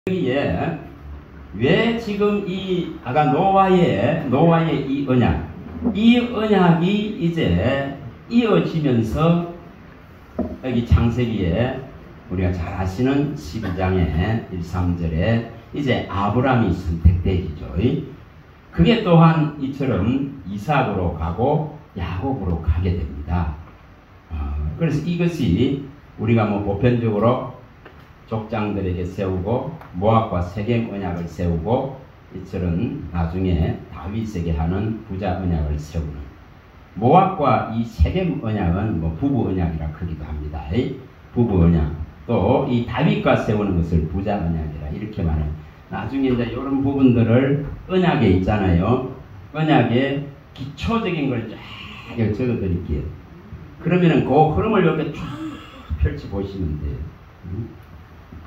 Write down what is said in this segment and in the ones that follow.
여기에 왜 지금 이 아까 노아의 이 언약이 이제 이어지면서 여기 창세기에 우리가 잘 아시는 12장의 1, 3절에 이제 아브라함이 선택되죠. 그게 또한 이처럼 이삭으로 가고 야곱으로 가게 됩니다. 그래서 이것이 우리가 보편적으로 족장들에게 세우고 모압과 세겜 언약을 세우고 이처럼 나중에 다윗에게 하는 부자 언약을 세우는 모압과 이 세겜 언약은 부부 언약이라 크기도 합니다. 부부 언약. 또 이 다윗과 세우는 것을 부자 언약이라 이렇게 말해요. 나중에 이제 이런 부분들을 언약에 있잖아요. 언약에 기초적인 걸 쫙 적어 드릴게요. 그러면은 그 흐름을 이렇게 쫙 펼쳐 보시면 돼요.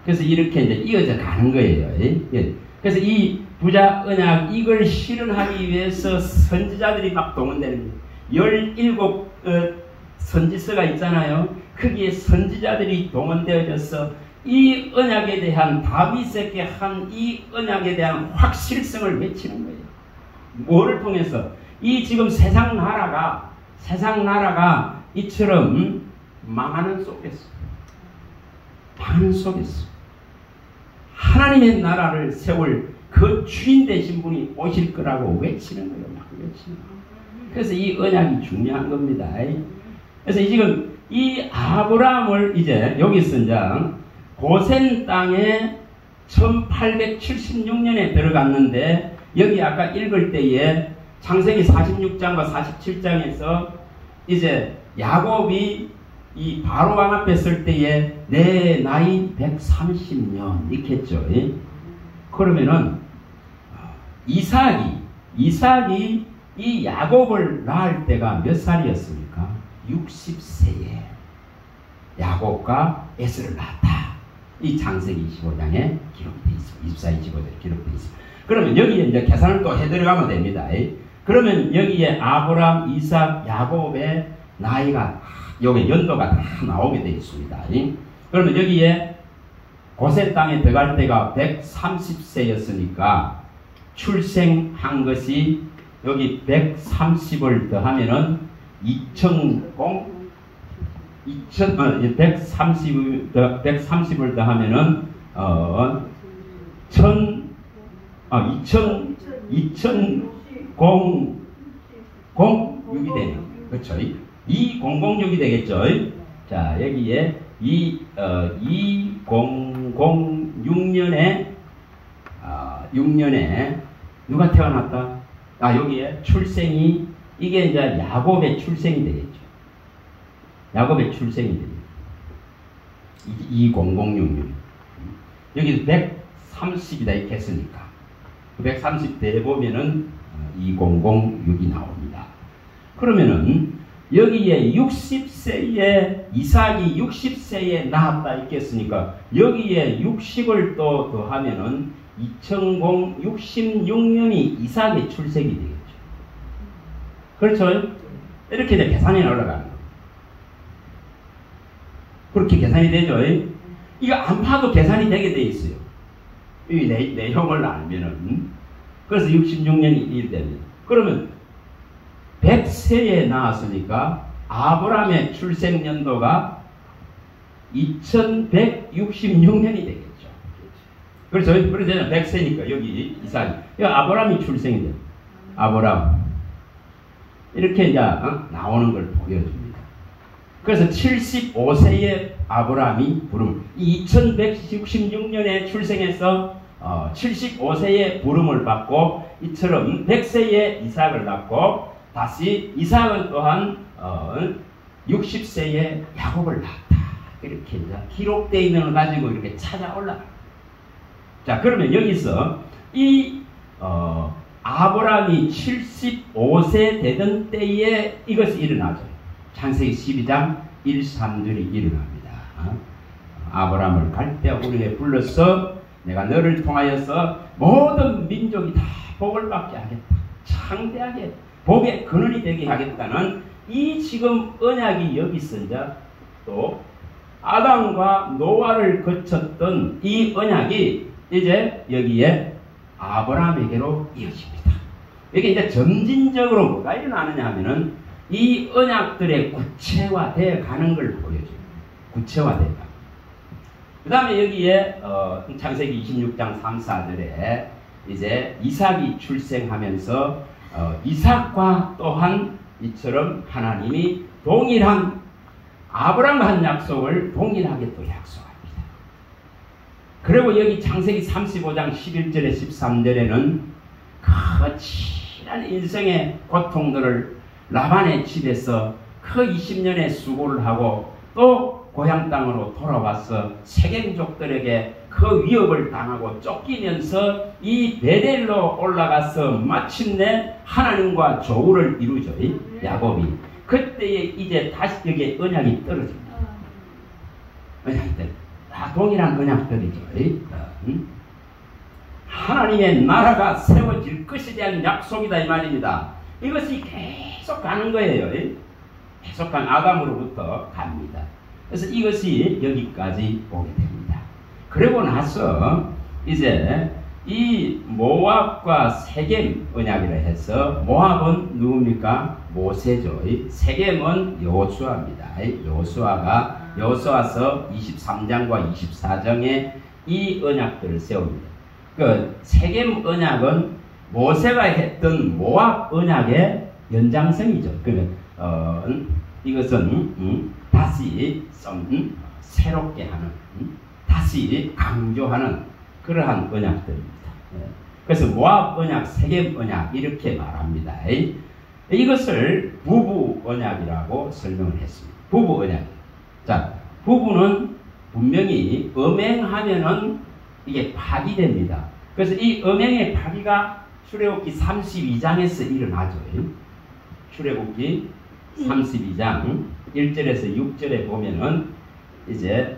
그래서 이렇게 이제 이어져 가는 거예요. 그래서 이 부자 언약 이걸 실현하기 위해서 선지자들이 막 동원되는 거예요. 17 선지서가 있잖아요. 거기에 선지자들이 동원되어져서 이 언약에 대한 다윗에게 한 이 언약에 대한 확실성을 외치는 거예요. 뭐를 통해서? 이 지금 세상 나라가 이처럼 망하는 속에서 하나님의 나라를 세울 그 주인 되신 분이 오실 거라고 외치는 거예요. 막 외치는 거예요. 그래서 이 언약이 중요한 겁니다. 그래서 지금 이 아브라함을 이제 여기서 이제 고센 땅에 1876년에 들어갔는데 여기 아까 읽을 때에 창세기 46장과 47장에서 이제 야곱이 이 바로 왕 앞에 설 때에 내 나이 130년 이렇게 했죠. 그러면은 이삭이 이 야곱을 낳을 때가 몇 살이었습니까? 60세에 야곱과 에서를 낳았다. 이 창세기 25장에 기록되어 있습니다. 24, 25장에 기록되어 있습니다. 그러면 여기에 이제 계산을 또 해 들어가면 됩니다. 그러면 여기에 아브람, 이삭, 야곱의 나이가 여기 연도가 다 나오게 되어 있습니다. 그러면 여기에 고센 땅에 들어갈 때가 130세였으니까 출생한 것이 여기 130을 더하면은 130을 더하면은 2006이 되네요. 그렇죠? 2006이 되겠죠. 자, 여기에 2006년에 6년에 누가 태어났다? 여기에 출생이 이게 이제 야곱의 출생이 되겠죠. 야곱의 출생이 되겠죠. 2006년. 여기서 130이다 이렇게 했으니까 130 대보면은 2006이 나옵니다. 그러면은 여기에 60세에 이삭이 60세에 낳았다 있겠으니까 여기에 60을 또 더하면은 2066년이 이삭의 출생이 되겠죠. 그렇죠? 이렇게 이제 계산이 올라가는 거예요. 그렇게 계산이 되죠. 이거 안 파도 계산이 되게 돼 있어요. 이 내용을 알면은. 그래서 66년이 1되면. 그러면 100세에 나왔으니까 아브라함의 출생 연도가 2166년이 되겠죠. 그렇죠? 그래서 100세니까 여기 이삭이. 아브라함이 출생이 돼요. 아브라함. 이렇게 이제 나오는 걸 보여줍니다. 그래서 75세의 아브라함이 부름. 2166년에 출생해서 75세의 부름을 받고 이처럼 100세의 이삭을 낳고 다시 이삭은 또한 60세의 야곱을 낳았다. 이렇게 이제 기록되어 있는 걸 가지고 이렇게 찾아 올라가. 자, 그러면 여기서 이 아브라함이 75세 되던 때에 이것이 일어나죠. 창세기 12장 1, 3절이 일어납니다. 아브라함을 갈대우르에 불러서 내가 너를 통하여서 모든 민족이 다 복을 받게 하겠다. 창대하게 복의 근원이 되게 하겠다는 이 지금 언약이 여기서 이제 또 아담과 노아를 거쳤던 이 언약이 이제 여기에 아브라함에게로 이어집니다. 이게 이제 점진적으로 뭐가 일어나느냐 하면은 이 언약들의 구체화되어 가는 걸 보여줘요. 구체화되어 가는. 그 다음에 여기에 창세기 26장 3, 4절에 이제 이삭이 출생하면서 이삭과 또한 이처럼 하나님이 동일한 아브라함과 한 약속을 동일하게 또 약속합니다. 그리고 여기 창세기 35장 11절에 13절에는 거칠한 인생의 고통들을 라반의 집에서 그 20년의 수고를 하고 또 고향 땅으로 돌아와서 세겜족들에게 그 위협을 당하고 쫓기면서 이 베델로 올라가서 마침내 하나님과 조우를 이루죠. 야곱이. 그때에 이제 다시 여기에 언약이 떨어집니다. 언약들. 다 동일한 언약들이죠. 하나님의 나라가 세워질 것에 대한 약속이다 이 말입니다. 이것이 계속 가는 거예요. 계속 간 아담으로부터 갑니다. 그래서 이것이 여기까지 오게 됩니다. 그리고 나서 이제 이 모압과 세겜 언약이라 해서 모압은 누굽니까? 모세죠. 세겜은 여호수아입니다. 여호수아서 23장과 24장에 이 언약들을 세웁니다. 그 세겜 언약은 모세가 했던 모압 언약의 연장선이죠. 그러면 이것은 다시 새롭게 하는, 다시 강조하는 그러한 언약들입니다. 그래서 모압 언약, 세겜 언약 이렇게 말합니다. 이것을 부부 언약이라고 설명을 했습니다. 부부 언약. 자, 부부는 분명히 음행하면은 이게 파기됩니다. 그래서 이 음행의 파기가 출애굽기 32장에서 일어나죠. 출애굽기 32장 1절에서 6절에 보면은 이제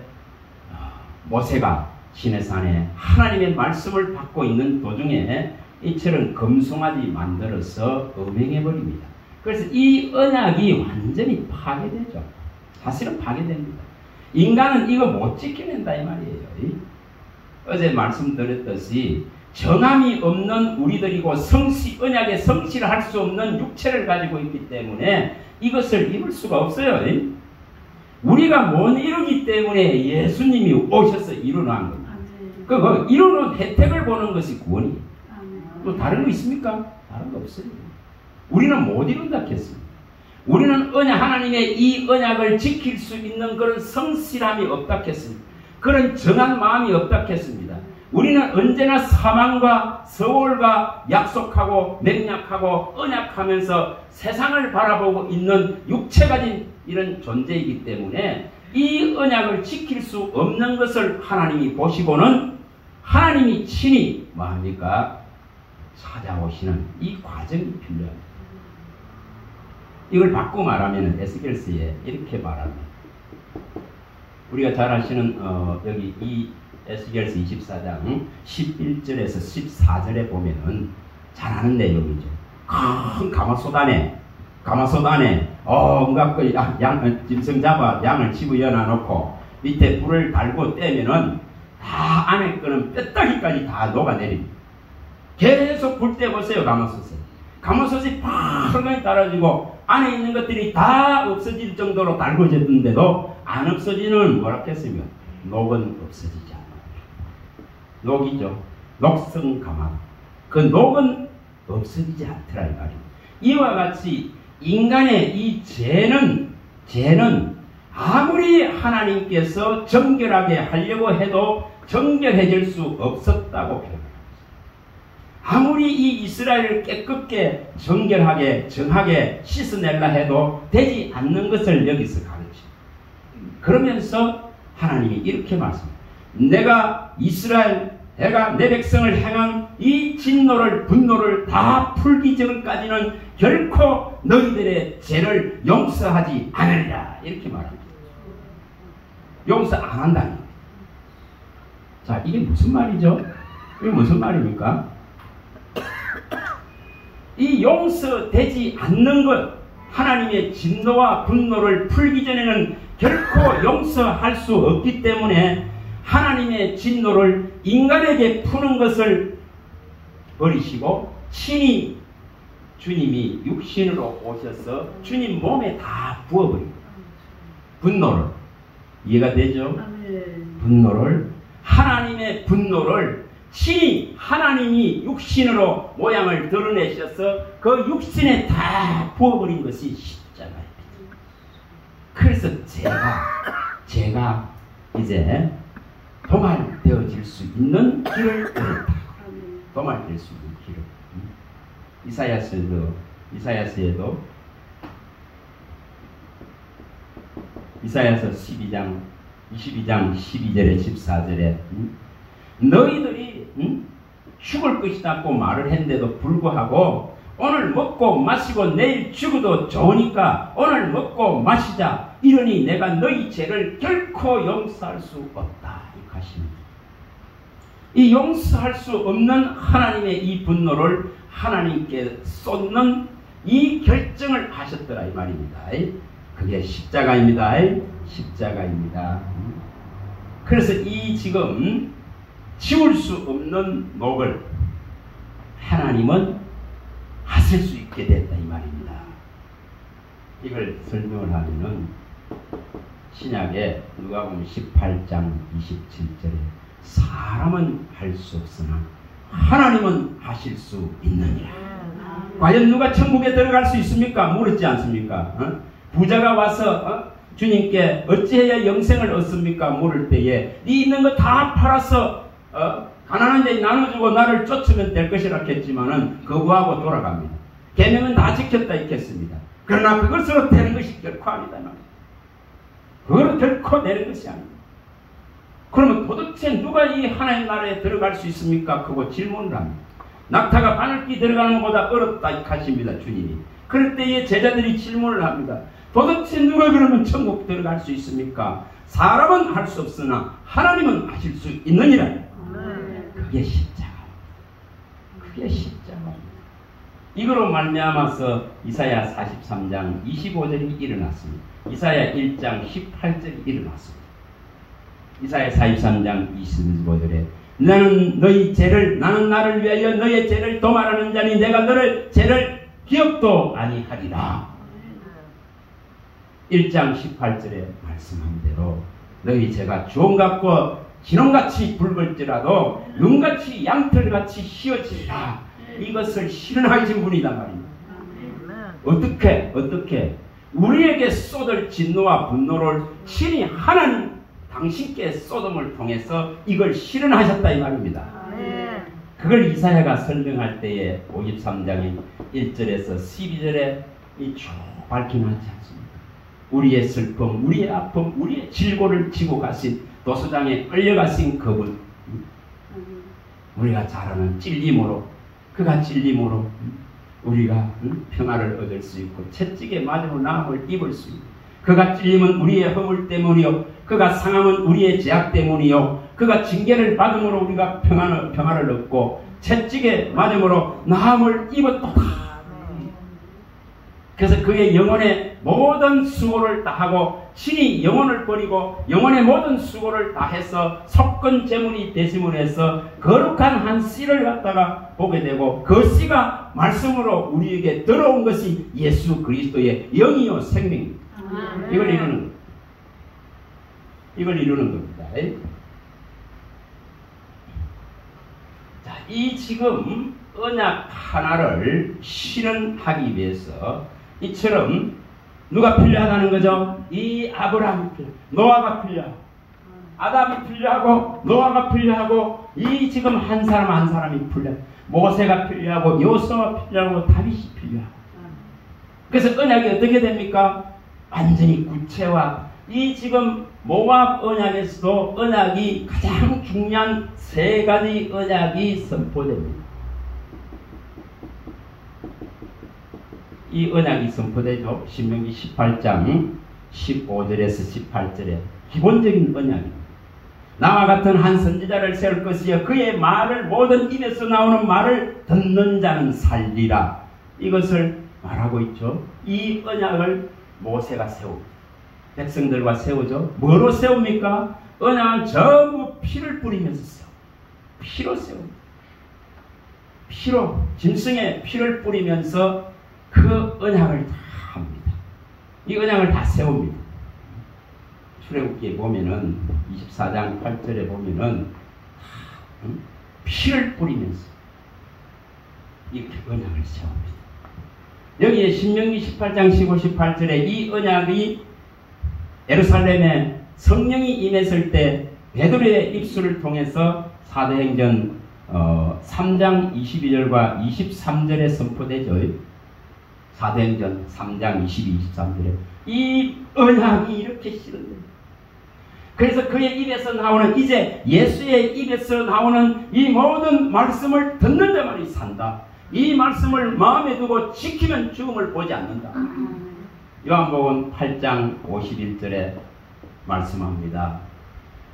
모세가 시내산에 하나님의 말씀을 받고 있는 도중에 이처럼 금송아지 만들어서 음행해버립니다. 그래서 이 언약이 완전히 파괴되죠. 사실은 파괴됩니다. 인간은 이거 못 지켜낸다 이 말이에요. 어제 말씀드렸듯이 정함이 없는 우리들이고 언약에 성실을 할 수 없는 육체를 가지고 있기 때문에 이것을 이룰 수가 없어요. 우리가 못 이루기 때문에 예수님이 오셔서 이루는 겁니다. 그 이루는 혜택을 보는 것이 구원이에요. 또 다른 거 있습니까? 다른 거 없어요. 우리는 못 이룬다 했습니다. 우리는 하나님의 이 언약을 지킬 수 있는 그런 성실함이 없다 했습니다. 그런 정한 마음이 없다 했습니다. 우리는 언제나 사망과 서울과 약속하고 맹약하고 언약하면서 세상을 바라보고 있는 육체 가진 이런 존재이기 때문에 이 언약을 지킬 수 없는 것을 하나님이 보시고는 하나님이 친히 뭐합니까? 찾아오시는 이 과정이 필요합니다. 이걸 바꾸고 말하면 에스겔서에 이렇게 말합니다. 우리가 잘 아시는 여기 이 에스겔서 24장 11절에서 14절에 보면은 잘 아는 내용이죠. 큰 가마솥 안에 온갖 그 짐승 잡아 양을 집어여놔 놓고 밑에 불을 달고 떼면은 다 안에 거는 뼈다귀까지 다 녹아내립니다. 계속 불 떼보세요. 가마솥이 팍 떨어지고 안에 있는 것들이 다 없어질 정도로 달궈졌는데도 안 없어지는 뭐라 했으면 녹은 없어지지 않아요. 녹이죠. 녹성 가마. 그 녹은 없어지지 않더라 이 말이에요. 이와 같이 인간의 이 죄는 아무리 하나님께서 정결하게 하려고 해도 정결해질 수 없었다고 표현합니다. 아무리 이 이스라엘을 깨끗게 정결하게 정하게 씻어내려 해도 되지 않는 것을 여기서 가르칩니다. 그러면서 하나님이 이렇게 말씀합니다. 내가 내 백성을 향한 이 분노를 다 풀기 전까지는 결코 너희들의 죄를 용서하지 않으리라 이렇게 말합니다. 용서 안 한다는 겁니다. 자, 이게 무슨 말이죠? 이게 무슨 말입니까? 이 용서되지 않는 것, 하나님의 진노와 분노를 풀기 전에는 결코 용서할 수 없기 때문에 하나님의 진노를 인간에게 푸는 것을 버리시고 친히 주님이 육신으로 오셔서 주님 몸에 다 부어버린 분노를, 이해가 되죠? 분노를, 하나님의 분노를 친히 하나님이 육신으로 모양을 드러내셔서 그 육신에 다 부어버린 것이 십자가입니다. 그래서 제가 이제 도말되어질 수 있는 길을 열었다. 도말될 수 있는 길을. 이사야서에도 이사야서 22장 12절에 14절에 너희들이 죽을 것이다고 말을 했는데도 불구하고 오늘 먹고 마시고 내일 죽어도 좋으니까 오늘 먹고 마시자. 이러니 내가 너희 죄를 결코 용서할 수 없다. 이 가십니다. 이 용서할 수 없는 하나님의 이 분노를 하나님께 쏟는 이 결정을 하셨더라 이 말입니다. 그게 십자가입니다. 십자가입니다. 그래서 이 지금 지울 수 없는 녹을 하나님은 하실 수 있게 됐다 이 말입니다. 이걸 설명을 하면은 신약에 누가복음 18장 27절에 사람은 할 수 없으나 하나님은 하실 수 있느니라. 과연 누가 천국에 들어갈 수 있습니까? 물었지 않습니까? 부자가 와서 주님께 어찌해야 영생을 얻습니까? 물을 때에 네 있는 거 다 팔아서 가난한 자에 나눠주고 나를 쫓으면 될 것이라 했지만은 거부하고 돌아갑니다. 계명은 다 지켰다 했겠습니다. 그러나 그것으로 되는 것이 결코 아니다. 그거로 결코 되는 것이 아닙니다. 그러면 도대체 누가 이 하나님 나라에 들어갈 수 있습니까? 그거 질문을 합니다. 낙타가 바늘기 들어가는 것보다 어렵다 하십니다. 주님이. 그럴 때에 제자들이 질문을 합니다. 도대체 누가 그러면 천국 들어갈 수 있습니까? 사람은 할 수 없으나 하나님은 하실 수 있느니라. 그게 십자가. 그게 십자가입니다. 이거로 말미암아서 이사야 43장 25절이 일어났습니다. 이사야 1장 18절이 일어났습니다. 이사야 43장 25절에 나는 나를 위하여 너의 죄를 도말하는 자니 내가 너를 죄를 기억도 아니하리라. 1장 18절에 말씀한 대로 너희 죄가 주홍같고 진홍같이 붉을지라도 눈같이 양털같이 휘어지리라. 이것을 실현하신 분이다 말입니다. 어떻게 우리에게 쏟을 진노와 분노를 친히 하나님 당신께 쏟음을 통해서 이걸 실현하셨다 이 말입니다. 그걸 이사야가 설명할 때에 53장의 1절에서 12절에 쭉 밝혀놨지 않습니까? 우리의 슬픔, 우리의 아픔, 우리의 질고를 지고 가신 도수장에 끌려가신 그분, 우리가 잘 아는 찔림으로, 그가 찔림으로 우리가 평화를 얻을 수 있고 채찍에 맞으면 나음을 입을 수 있고, 그가 찔림은 우리의 허물 때문이요, 그가 상함은 우리의 죄악 때문이요, 그가 징계를 받음으로 우리가 평화를 얻고 채찍에 맞음으로 나음을 입었도다. 그래서 그의 영혼의 모든 수고를 다하고 친히 영혼을 버리고 영혼의 모든 수고를 다해서 속건 제물이 되심을 해서 거룩한 한 씨를 갖다가 보게 되고 그 씨가 말씀으로 우리에게 들어온 것이 예수 그리스도의 영이요 생명입니다. 이걸 이루는 겁니다. 자, 이 지금 언약 하나를 실현하기 위해서 이처럼 누가 필요하다는 거죠? 이 아브라함이 필요하고 노아가 필요하고 아담이 필요하고 노아가 필요하고 이 지금 한 사람 한 사람이 필요하고 모세가 필요하고 요소가 필요하고 다윗이 필요하고. 그래서 언약이 어떻게 됩니까? 완전히 구체화. 이 지금 모압 언약에서도 언약이 가장 중요한 세 가지 언약이 선포됩니다. 이 언약이 선포되죠. 신명기 18장 15절에서 18절에 기본적인 언약입니다. 나와 같은 한 선지자를 세울 것이요 그의 말을 모든 입에서 나오는 말을 듣는 자는 살리라. 이것을 말하고 있죠. 이 언약을 모세가 세우고 백성들과 세우죠. 뭐로 세웁니까? 언약은 전부 피를 뿌리면서 세워. 피로 세웁니다. 피로, 짐승의 피를 뿌리면서 그 언약을 다 합니다. 이 언약을 다 세웁니다. 출애굽기에 보면은 24장 8절에 보면은 피를 뿌리면서 이렇게 언약을 세웁니다. 여기에 신명기 18장 15, 18절에 이 언약이 예루살렘에 성령이 임했을 때 베드로의 입술을 통해서 사도행전 3장 22절과 23절에 선포되죠. 사도행전 3장 22, 23절에 이 언약이 이렇게 실현됩니다. 그래서 그의 입에서 나오는 이제 예수의 입에서 나오는 이 모든 말씀을 듣는 자만이 산다. 이 말씀을 마음에 두고 지키면 죽음을 보지 않는다. 요한복음 8장 51절에 말씀합니다.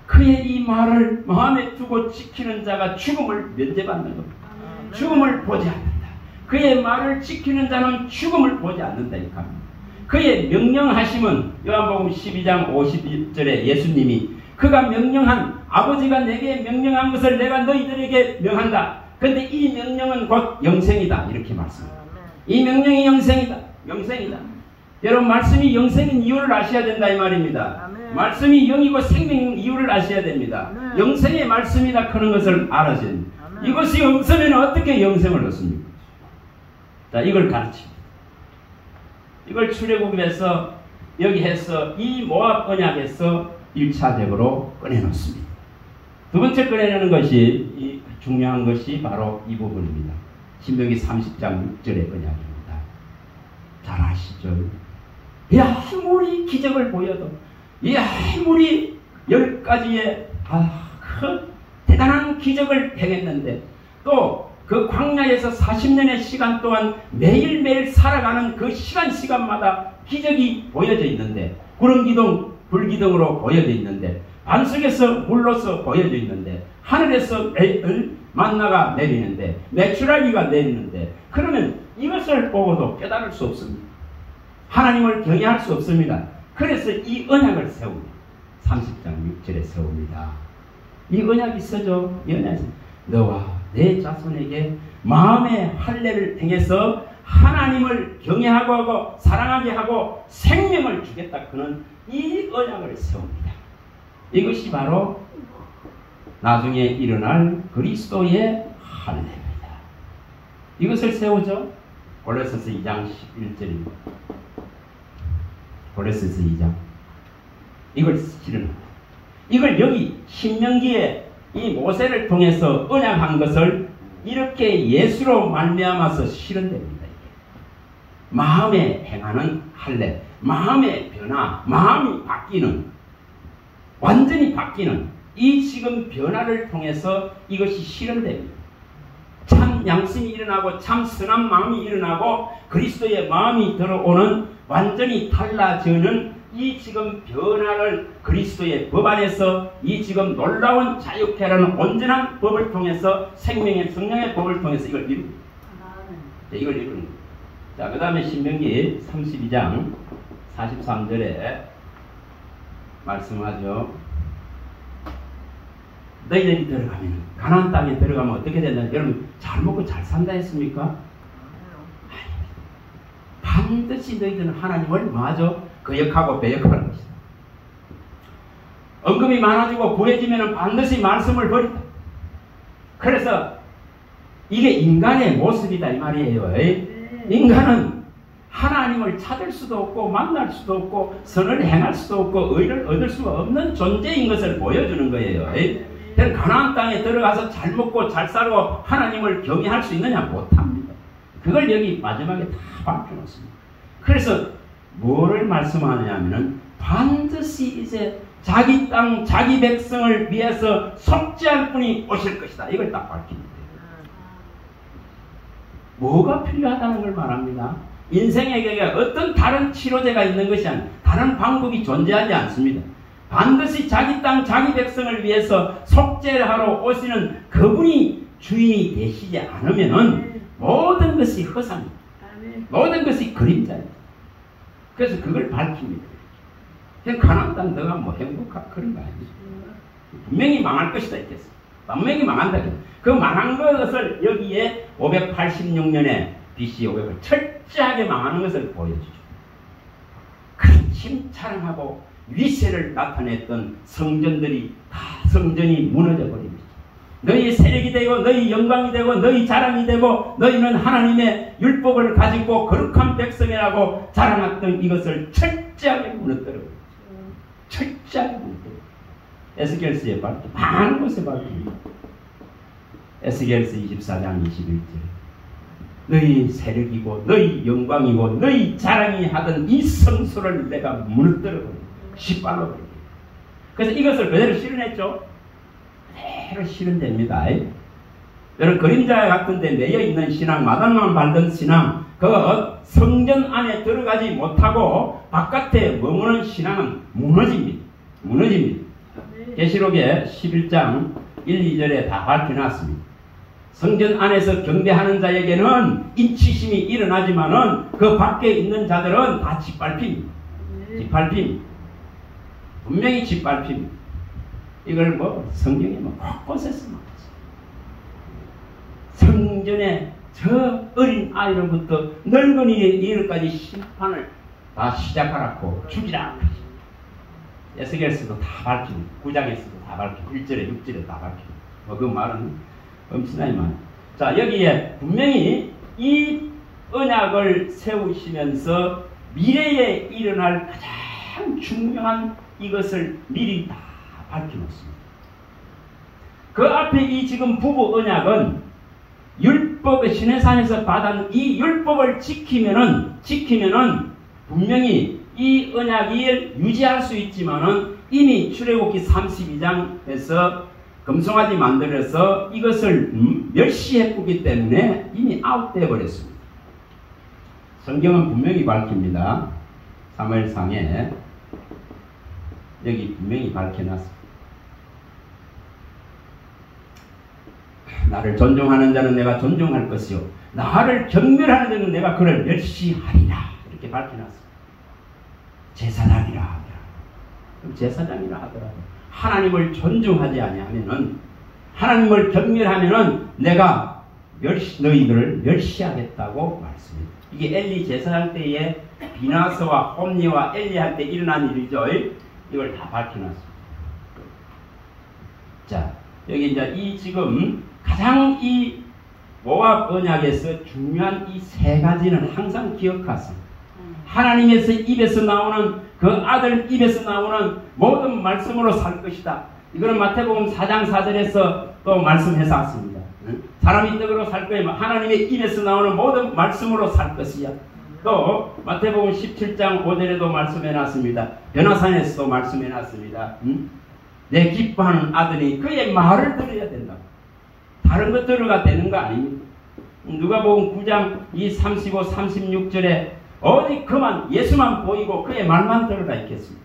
그의 이 말을 마음에 두고 지키는 자가 죽음을 면제받는 겁니다. 죽음을 보지 않는다. 그의 말을 지키는 자는 죽음을 보지 않는다. 이 겁니다. 그의 명령하심은 요한복음 12장 51절에 예수님이 그가 명령한 아버지가 내게 명령한 것을 내가 너희들에게 명한다. 그런데 이 명령은 곧 영생이다. 이렇게 말씀합니다. 이 명령이 영생이다. 영생이다. 여러분 말씀이 영생인 이유를 아셔야 된다 이 말입니다. 말씀이 영이고 생명인 이유를 아셔야 됩니다. 영생의 말씀이다 하는 것을 알아야 됩니다. 이것이 없으면 어떻게 영생을 얻습니까? 자, 이걸 가르칩니다. 이걸 출애굽에서 여기에서 이 모압 언약에서 1차적으로 꺼내놓습니다. 두 번째 꺼내놓는 것이 중요한 것이 바로 이 부분입니다. 신명기 30장 6절의 언약입니다. 잘 아시죠? 아무리 기적을 보여도 아무리 10가지의 그 대단한 기적을 행했는데 또 그 광야에서 40년의 시간 동안 매일매일 살아가는 그 시간마다 기적이 보여져 있는데 구름기둥, 불기둥으로 보여져 있는데 반석에서 물로서 보여져 있는데 하늘에서 만나가 내리는데 메추라기가 내리는데 그러면 이것을 보고도 깨달을 수 없습니다. 하나님을 경외할 수 없습니다. 그래서 이 언약을 세웁니다. 30장 6절에 세웁니다. 이 언약이 있어죠. 이 언약이 너와 내 자손에게 마음의 할례를 행해서 하나님을 경외하고 하고 사랑하게 하고 생명을 주겠다. 그는 이 언약을 세웁니다. 이것이 바로 나중에 일어날 그리스도의 할례입니다. 이것을 세우죠. 골로새서 2장 11절입니다. 골로새서 2장 이걸 실현합니다. 이걸 여기 신명기에 이 모세를 통해서 언약한 것을 이렇게 예수로 말미암아서 실현됩니다. 마음에 행하는 할례, 마음의 변화, 마음이 바뀌는 완전히 바뀌는 이 지금 변화를 통해서 이것이 실현됩니다. 참 양심이 일어나고 참 선한 마음이 일어나고 그리스도의 마음이 들어오는 완전히 달라지는 이 지금 변화를 그리스도의 법 안에서 이 지금 놀라운 자유케라는 온전한 법을 통해서 생명의 성령의 법을 통해서 이걸 이룹니다. 이걸 이루는 겁니다. 자, 그 다음에 신명기 32장 43절에 말씀하죠. 너희들이 들어가면 가나안 땅에 들어가면 어떻게 된다? 여러분 잘 먹고 잘 산다 했습니까? 반드시 너희들은 하나님을 마저 거역하고 배역하는 것이다. 언급이 많아지고 구해지면 반드시 말씀을 버린다. 그래서 이게 인간의 모습이다 이 말이에요. 인간은 하나님을 찾을 수도 없고 만날 수도 없고 선을 행할 수도 없고 의를 얻을 수가 없는 존재인 것을 보여주는 거예요. 가나안 땅에 들어가서 잘 먹고 잘 살고 하나님을 경외할 수 있느냐? 못합니다. 그걸 여기 마지막에 다 밝혀놓습니다. 그래서 뭐를 말씀하느냐면은 반드시 이제 자기 땅, 자기 백성을 위해서 속죄할 분이 오실 것이다. 이걸 딱 밝힙니다. 뭐가 필요하다는 걸 말합니다. 인생에게 어떤 다른 치료제가 있는 것이 아니라 다른 방법이 존재하지 않습니다. 반드시 자기 땅, 자기 백성을 위해서 속죄를 하러 오시는 그분이 주인이 되시지 않으면은 모든 것이 허상입니다. 모든 것이 그림자입니다. 그래서 그걸 밝힙니다. 그냥 가나안 땅 너가 뭐 행복한 그런 거 아니죠. 분명히 망할 것이다 했겠어. 분명히 망한다. 그 망한 것을 여기에 586년에 BC 500을 철저하게 망하는 것을 보여주죠. 큰 힘 자랑하고 위세를 나타냈던 성전들이 다 성전이 무너져 버립니다. 너희 세력이 되고 너희 영광이 되고 너희 자랑이 되고 너희는 하나님의 율법을 가지고 거룩한 백성이라고 자랑했던 이것을 철저하게 무너뜨려 버립니다. 철저하게 무너뜨려. 에스겔서에 밝혀 많은 곳에 밝힙니다. 에스겔서 24장 21절 너희 세력이고 너희 영광이고 너희 자랑이 하던 이 성소를 내가 무너뜨려버리고 짓밟아버리고 그래서 이것을 그대로 실현했죠. 그대로 실현됩니다. 여러분 그림자 같은 데 매여있는 신앙 마당만 밟던 신앙 그 성전 안에 들어가지 못하고 바깥에 머무는 신앙은 무너집니다. 무너집니다. 계시록에 11장 1, 2절에 다 밝혀놨습니다. 성전 안에서 경배하는 자에게는 인치심이 일어나지만은 그 밖에 있는 자들은 다 짓밟힙니다. 짓밟힙니다. 분명히 짓밟힙니다. 이걸 뭐 성경에 뭐 곳곳에서 말했어요. 성전에 저 어린 아이로부터 늙은이에 이르까지 심판을 다 시작하라고 죽이라. 에스겔서도 다 밝힙니다. 9장에서도 다 밝힙니다. 1절에 6절에 다 밝힙니다. 뭐 그 말은 엄청나게 많아요. 자, 여기에 분명히 이 언약을 세우시면서 미래에 일어날 가장 중요한 이것을 미리 다 밝혀놓습니다. 그 앞에 이 지금 부부 언약은 율법의 시내산에서 받은 이 율법을 지키면은 분명히 이 언약을 유지할 수 있지만은 이미 출애굽기 32장에서 금송아지 만들어서 이것을 멸시했기 때문에 이미 아웃되어 버렸습니다. 성경은 분명히 밝힙니다. 사무엘상에 여기 분명히 밝혀놨습니다. 나를 존중하는 자는 내가 존중할 것이요 나를 경멸하는 자는 내가 그를 멸시하리라 이렇게 밝혀놨습니다. 제사장이라 하더라도 제사장이라 하더라도 하나님을 존중하지 아니하면은 하나님을 경멸하면은 내가 너희들을 멸시하겠다고 말씀합니다. 이게 엘리 제사장 때에 비나스와 홈니와 엘리할 때 일어난 일이죠. 이걸 다 밝혀놨습니다. 자, 여기 이제 이 지금 가장 이 모압 언약에서 중요한 이 세 가지는 항상 기억하세요. 하나님에서 입에서 나오는 그 아들 입에서 나오는 모든 말씀으로 살 것이다. 이거는 마태복음 4장 4절에서 또 말씀해서 왔습니다. 사람이 떡으로 살 거예요. 하나님의 입에서 나오는 모든 말씀으로 살 것이야. 또 마태복음 17장 5절에도 말씀해놨습니다. 변화산에서도 말씀해놨습니다. 내 기뻐하는 아들이 그의 말을 들어야 된다. 다른 것 들어가 되는 거 아닙니다. 누가복음 9장 35, 36절에 오직 그만 예수만 보이고 그의 말만 들어라 있겠습니다.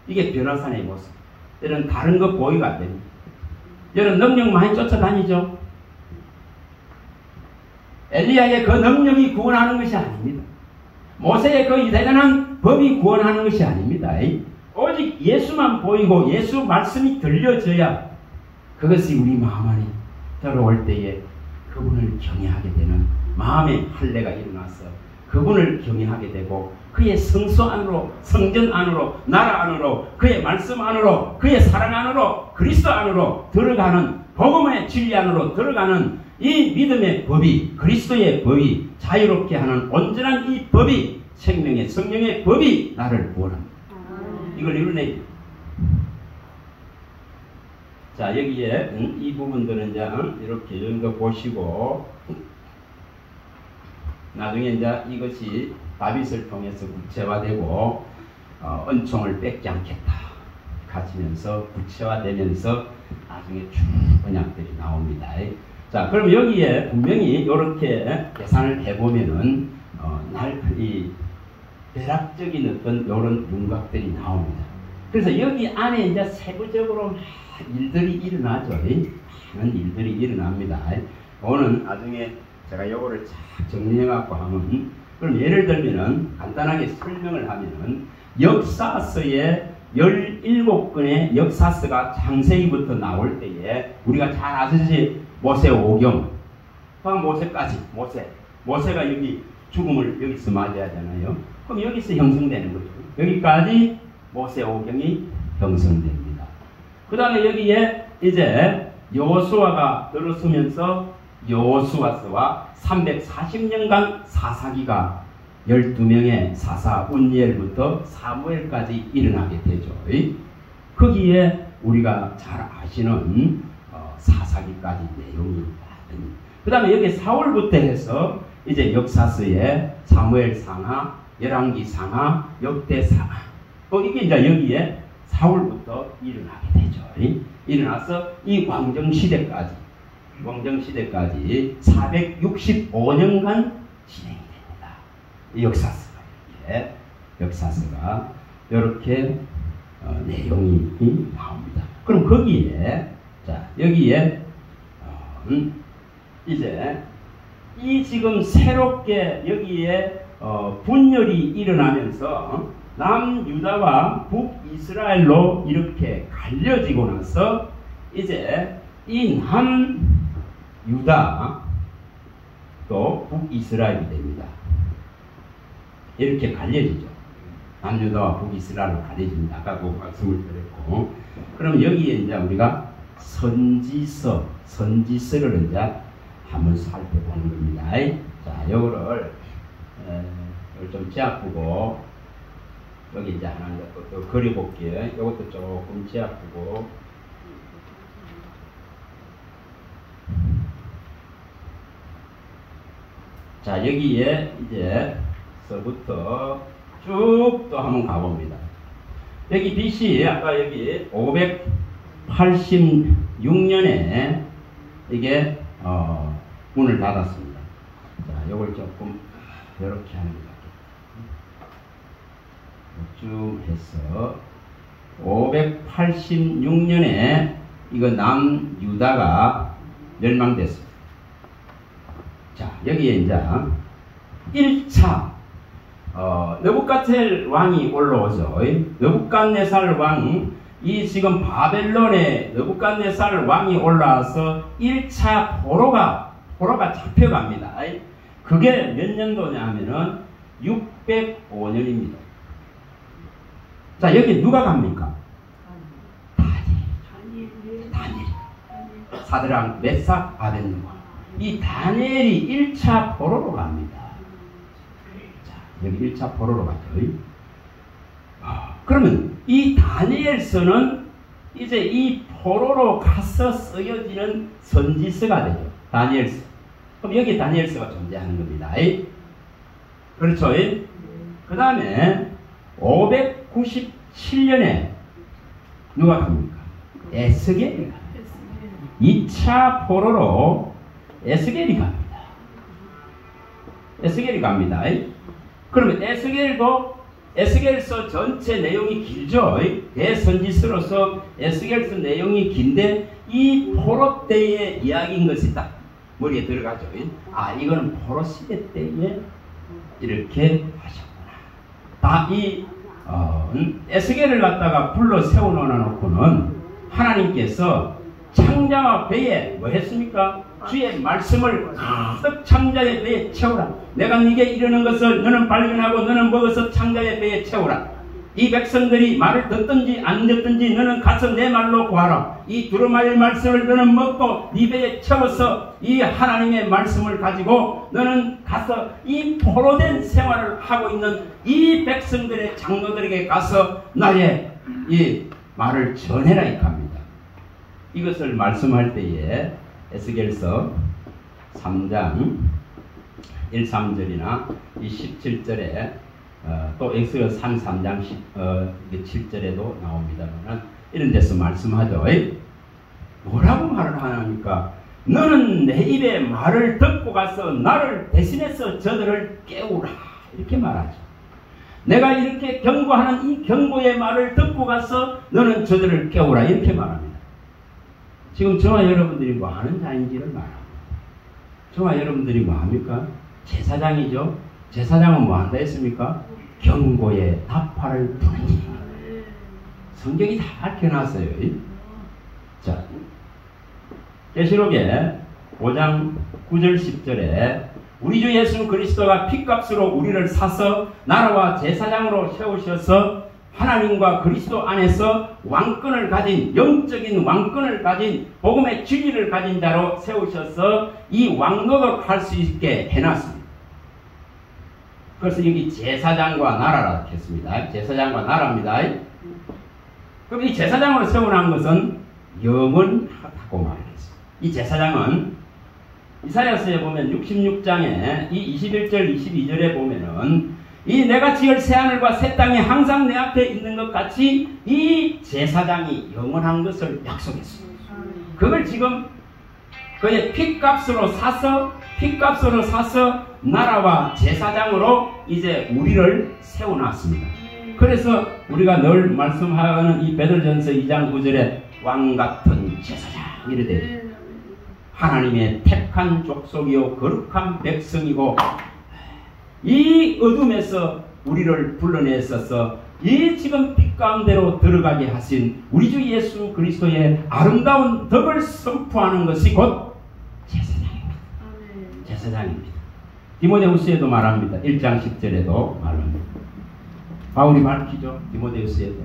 이게 변화산의 모습. 여러분 다른 거 보이가 안 됩니다. 여러분 능력 많이 쫓아다니죠. 엘리야의 그 능력이 구원하는 것이 아닙니다. 모세의 그 대단한 법이 구원하는 것이 아닙니다. 오직 예수만 보이고 예수 말씀이 들려져야 그것이 우리 마음 안에 들어올 때에 그분을 경외하게 되는 마음의 할례가 일어나서 그분을 경외하게 되고 그의 성소 안으로 성전 안으로 나라 안으로 그의 말씀 안으로 그의 사랑 안으로 그리스도 안으로 들어가는 복음의 진리 안으로 들어가는 이 믿음의 법이 그리스도의 법이 자유롭게 하는 온전한 이 법이 생명의 성령의 법이 나를 구원합니다. 이걸 이루네. 자 여기에 이 부분들은 이제 이렇게 이런 거 보시고 나중에 이제 이것이 다윗을 통해서 구체화되고 은총을 뺏지 않겠다 가지면서 구체화되면서 나중에 쭉 언약들이 나옵니다. 자 그럼 여기에 분명히 이렇게 계산을 해보면은 이 대략적인 어떤 이런 윤곽들이 나옵니다. 그래서 여기 안에 이제 세부적으로 일들이 일어나죠. 많은 일들이 일어납니다. 오늘 나중에 제가 요거를 쫙 정리해갖고 하면, 그럼 예를 들면은 간단하게 설명을 하면은 역사서에 17권의 역사서가 창세기부터 나올 때에 우리가 잘 아시지 모세 오경, 모세까지 모세가 여기 죽음을 여기서 맞이하잖아요. 그럼 여기서 형성되는 거죠. 여기까지 모세 오경이 형성됩니다. 그 다음에 여기에 이제 여호수아가 들어서면서 여호수아서와 340년간 사사기가 12명의 사사 운니엘부터 사무엘까지 일어나게 되죠. 거기에 우리가 잘 아시는 사사기까지 내용이 있다. 그 다음에 여기 사울부터 해서 이제 역사서에 사무엘상하, 열왕기상하, 역대상하 이게 이제 여기에 사울부터 일어나게 되죠. 일어나서 이 왕정시대까지 465년간 진행이 됩니다. 이 역사서가 이렇게 내용이 나옵니다. 그럼 거기에 여기에 이제 이 지금 새롭게 여기에 분열이 일어나면서 남유다와 북이스라엘로 이렇게 갈려지고 나서 이제 이 남유다 또 북이스라엘이 됩니다. 이렇게 갈려지죠. 남유다와 북이스라엘로 갈려집니다. 아까 그 말씀을 드렸고, 그럼 여기에 이제 우리가 선지서를 이제 한번 살펴보는 겁니다. 자, 요거를 좀 째아보고 여기 이제 하나 또 그려볼게요. 이것도 조금 째아보고 자, 여기에 이제 서부터 쭉 또 한번 가봅니다. 여기 BC 아까 여기 586년에 이게 문을 닫았습니다. 자, 요걸 조금 이렇게 하는 것 쭉 해서 586년에 이거 남유다가 멸망됐습니다. 자, 여기에 이제 1차 느부갓네살 왕이 올라오죠. 느부갓네살 왕, 이 지금 바벨론에 느부갓네살 왕이 올라와서 1차 포로가 잡혀갑니다. 그게 몇 년도냐 하면은 605년입니다. 자, 여기 누가 갑니까? 다니엘. 사드랑, 메삭, 아벤느고. 이 다니엘이 1차 포로로 갑니다. 자, 여기 1차 포로로 가죠. 그러면 이 다니엘서는 이제 이 포로로 가서 쓰여지는 선지서가 되죠. 다니엘서. 그럼 여기 다니엘서가 존재하는 겁니다. 그렇죠. 그 다음에 597년에 누가 갑니까? 에스겔이 갑니다. 2차 포로로 에스겔이 갑니다. 그러면 에스겔서 전체 내용이 길죠. 대선지서로서 에스겔서 내용이 긴데 이 포로 때의 이야기인 것이 딱 머리에 들어가죠. 이거는 포로 시대 때에 이렇게 하셨구나. 이 에스겔을 갖다가 불러 세워놓고는 하나님께서 창자와 배에 뭐 했습니까? 주의 말씀을 가득 창자의 배에 채우라. 내가 네게 이르는 것을 너는 발견하고 너는 먹어서 창자의 배에 채우라. 이 백성들이 말을 듣든지 안 듣든지 너는 가서 내 말로 구하라. 이 두루마리 말씀을 너는 먹고 네 배에 채워서 이 하나님의 말씀을 가지고 너는 가서 이 포로된 생활을 하고 있는 이 백성들의 장로들에게 가서 나의 이 말을 전해라 이겁니다. 이것을 말씀할 때에 에스겔서 3장 1, 3절이나 이 17절에 또 엑스겔 3장 7절에도 나옵니다만 이런 데서 말씀하죠. 뭐라고 말을 하니까 너는 내 입의 말을 듣고 가서 나를 대신해서 저들을 깨우라 이렇게 말하죠. 내가 이렇게 경고하는 이 경고의 말을 듣고 가서 너는 저들을 깨우라 이렇게 말합니다. 지금 저와 여러분들이 뭐 하는 자인지를 말합니다. 저와 여러분들이 뭐 합니까? 제사장이죠. 제사장은 뭐 한다 했습니까? 경고에 답화를 부는 일. 성경이 다 밝혀놨어요. 자, 계시록에 5장 9절 10절에 우리 주 예수 그리스도가 핏값으로 우리를 사서 나라와 제사장으로 세우셔서 하나님과 그리스도 안에서 왕권을 가진, 영적인 왕권을 가진, 복음의 진리를 가진 자로 세우셔서 이 왕노릇 할 수 있게 해놨습니다. 그래서 여기 제사장과 나라라 했습니다. 제사장과 나라입니다. 그럼 이 제사장으로 세워놓은 것은 영원하다고 말했어요. 이 제사장은 이사야서에 보면 66장에 이 21절 22절에 보면은 이 내가 지을 새하늘과 새 땅이 항상 내 앞에 있는 것 같이 이 제사장이 영원한 것을 약속했습니다. 그걸 지금 그의 핏값으로 사서 나라와 제사장으로 이제 우리를 세워놨습니다. 그래서 우리가 늘 말씀하는 이 베드로전서 2장 9절에 왕같은 제사장 이르되 하나님의 택한 족속이요 거룩한 백성이고 이 어둠에서 우리를 불러내셔서 이 지금 빛 가운데로 들어가게 하신 우리 주 예수 그리스도의 아름다운 덕을 선포하는 것이 곧 제사장입니다. 제사장입니다. 디모데후서에도 말합니다. 1장 10절에도 말합니다. 바울이 밝히죠. 디모데후서에도.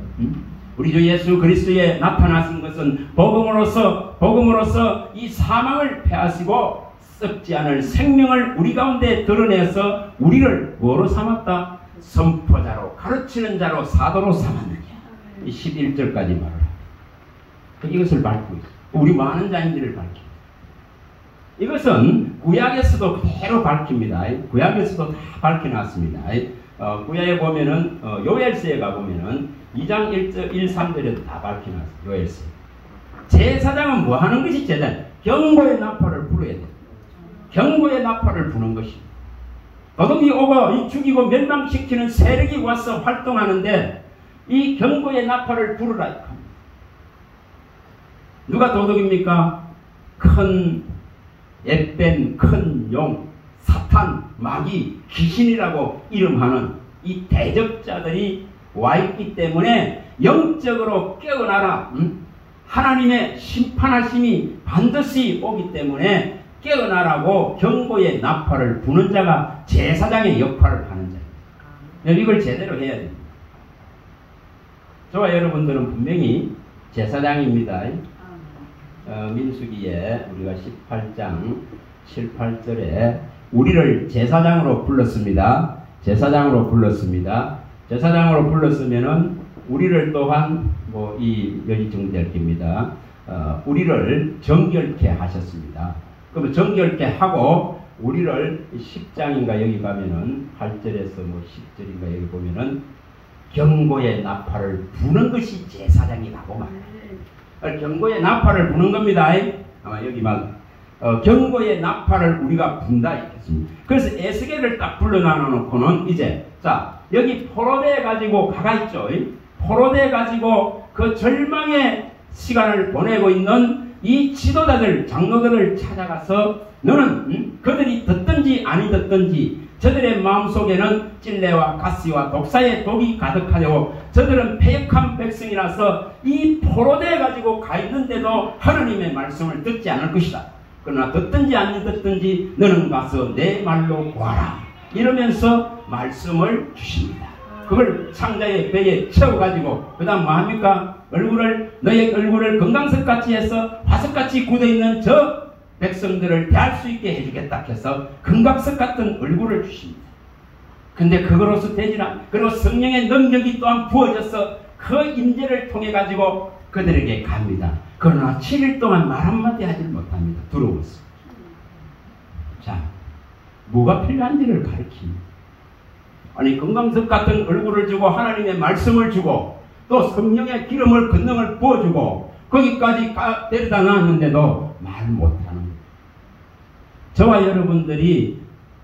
우리 주 예수 그리스도에 나타나신 것은 복음으로서 이 사망을 패하시고 썩지 않을 생명을 우리 가운데 드러내서 우리를 뭐로 삼았다? 선포자로, 가르치는 자로, 사도로 삼았느냐. 이 11절까지 말을 합니다. 이것을 밝히고 있습니다. 우리 많은 자인들을 밝힙니다. 이것은 구약에서도 그대로 밝힙니다. 구약에서도 다 밝혀놨습니다. 구약에 보면은 요엘서에 가보면은 2장 1, 3절에도 다 밝혀놨어요. 요엘서. 제사장은 뭐 하는 것이 제사장? 경고의 나팔을 불어야 돼요. 경고의 나팔을 부는 것입니다. 도둑이 오고 이 죽이고 멸망시키는 세력이 와서 활동하는데 이 경고의 나팔을 부르라 합니다. 누가 도둑입니까? 큰 옅뱀, 큰 용, 사탄, 마귀, 귀신이라고 이름하는 이 대적자들이 와 있기 때문에 영적으로 깨어나라. 하나님의 심판하심이 반드시 오기 때문에 깨어나라고 경고의 나팔을 부는 자가 제사장의 역할을 하는 자입니다. 이걸 제대로 해야 됩니다. 저와 여러분들은 분명히 제사장입니다. 민수기에 우리가 18장 7, 8절에 우리를 제사장으로 불렀습니다. 제사장으로 불렀으면은 우리를 또한 이 여기 정될 겁니다. 우리를 정결케 하셨습니다. 그러면 정결케 하고 우리를 10장인가 여기 가면은 8절에서 10절인가 여기 보면은 경고의 나팔을 부는 것이 제사장이라고 말해요. 경고의 나팔을 부는 겁니다. 아마 여기 경고의 나팔을 우리가 분다 했습니다. 그래서 에스겔을 딱 불러놔 놓고는 이제 자 여기 포로돼 가지고 가가 있죠. 포로돼 가지고 그 절망의 시간을 보내고 있는 이 지도자들, 장로들을 찾아가서 너는 그들이 듣든지 아니 듣든지 저들의 마음속에는 찔레와 가시와 독사의 독이 가득하여 저들은 패역한 백성이라서 이 포로돼 가지고 가 있는데도 하나님의 말씀을 듣지 않을 것이다. 그러나 듣든지 아니 듣든지 너는 가서 내 말로 구하라. 이러면서 말씀을 주십니다. 그걸 창자의 배에 채워가지고 그 다음 뭐합니까? 너의 얼굴을 금강석같이 해서 화석같이 굳어있는 저 백성들을 대할 수 있게 해주겠다 해서 금강석 같은 얼굴을 주십니다. 근데 그거로서 되질 않아. 그리고 성령의 능력이 또한 부어져서 그 임재를 통해 가지고 그들에게 갑니다. 그러나 7일 동안 말 한마디 하지 못합니다. 두려웠어. 자, 뭐가 필요한지를 가르칩니다. 아니 금강석 같은 얼굴을 주고 하나님의 말씀을 주고 또 성령의 기름을 권능을 부어주고 거기까지 데려다 놨는데도 말 못하는 거예요. 저와 여러분들이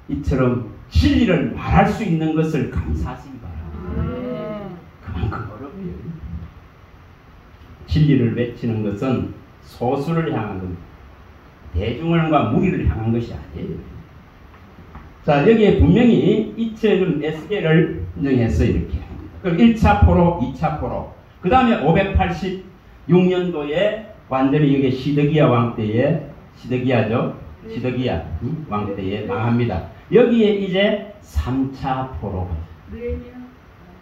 이처럼 진리를 말할 수 있는 것을 감사하시기 바랍니다. 그만큼 어렵고요. 진리를 외치는 것은 소수를 향한 겁니다. 대중과 무리를 향한 것이 아니에요. 자, 여기에 분명히 이처럼 에스겔을 인정해서 이렇게 합니다. 그럼 1차 포로, 2차 포로. 그 다음에 586년도에 완전히 이게 시드기야 왕 때에 시드기야죠. 시드기야 왕 때에 망합니다. 여기에 이제 3차 포로가.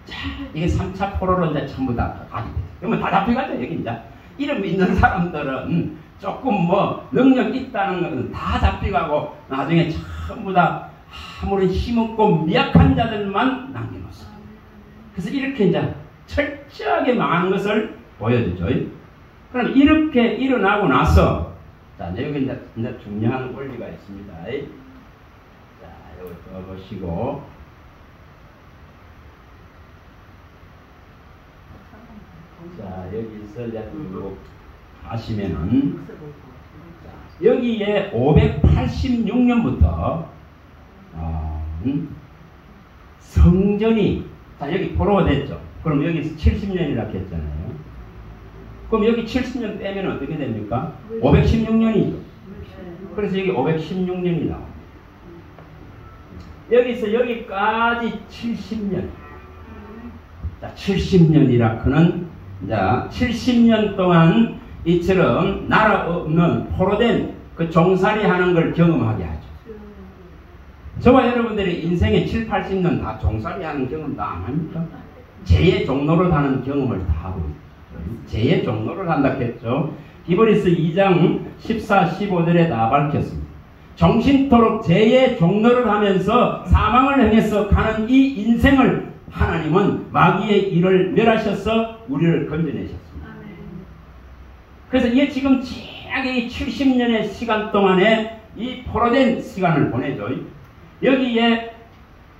자, 이게 3차 포로로 이제 전부 다 가게 돼요. 그러면 다 잡혀가죠. 여기 이제 이름 있는 사람들은 조금 뭐 능력 있다는 것은 다 잡혀가고 나중에 전부 다 아무런 힘없고 미약한 자들만 남겨놓습니다. 그래서 이렇게 이제 철저하게 망하는 것을 보여주죠. 그럼 이렇게 일어나고 나서 자, 여기 이제 중요한 원리가 있습니다. 자, 이거 써보시고 자, 여기서 이제 쭉 하시면은 자, 여기에 586년부터 성전이 자, 여기 포로가 됐죠. 그럼 여기서 70년이라고 했잖아요. 그럼 여기 70년 빼면 어떻게 됩니까? 516년이죠. 그래서 여기 516년이 나옵니다. 여기서 여기까지 70년. 자, 70년이라 그는 자, 70년 동안 이처럼 나라 없는 포로된 그 종살이 하는 걸 경험하게 하죠. 저와 여러분들이 인생에 7, 80년 다 종살이 하는 경험 다 안 합니까? 재의 종로를 하는 경험을 다 하고 있죠. 재의 종로를 한다 했죠. 히브리서 2장 14, 15절에 다 밝혔습니다. 정신토록 재의 종로를 하면서 사망을 향해서 가는 이 인생을 하나님은 마귀의 일을 멸하셔서 우리를 건져내셨습니다. 그래서 이게 지금 최악의 70년의 시간 동안에 이 포로된 시간을 보내죠. 여기에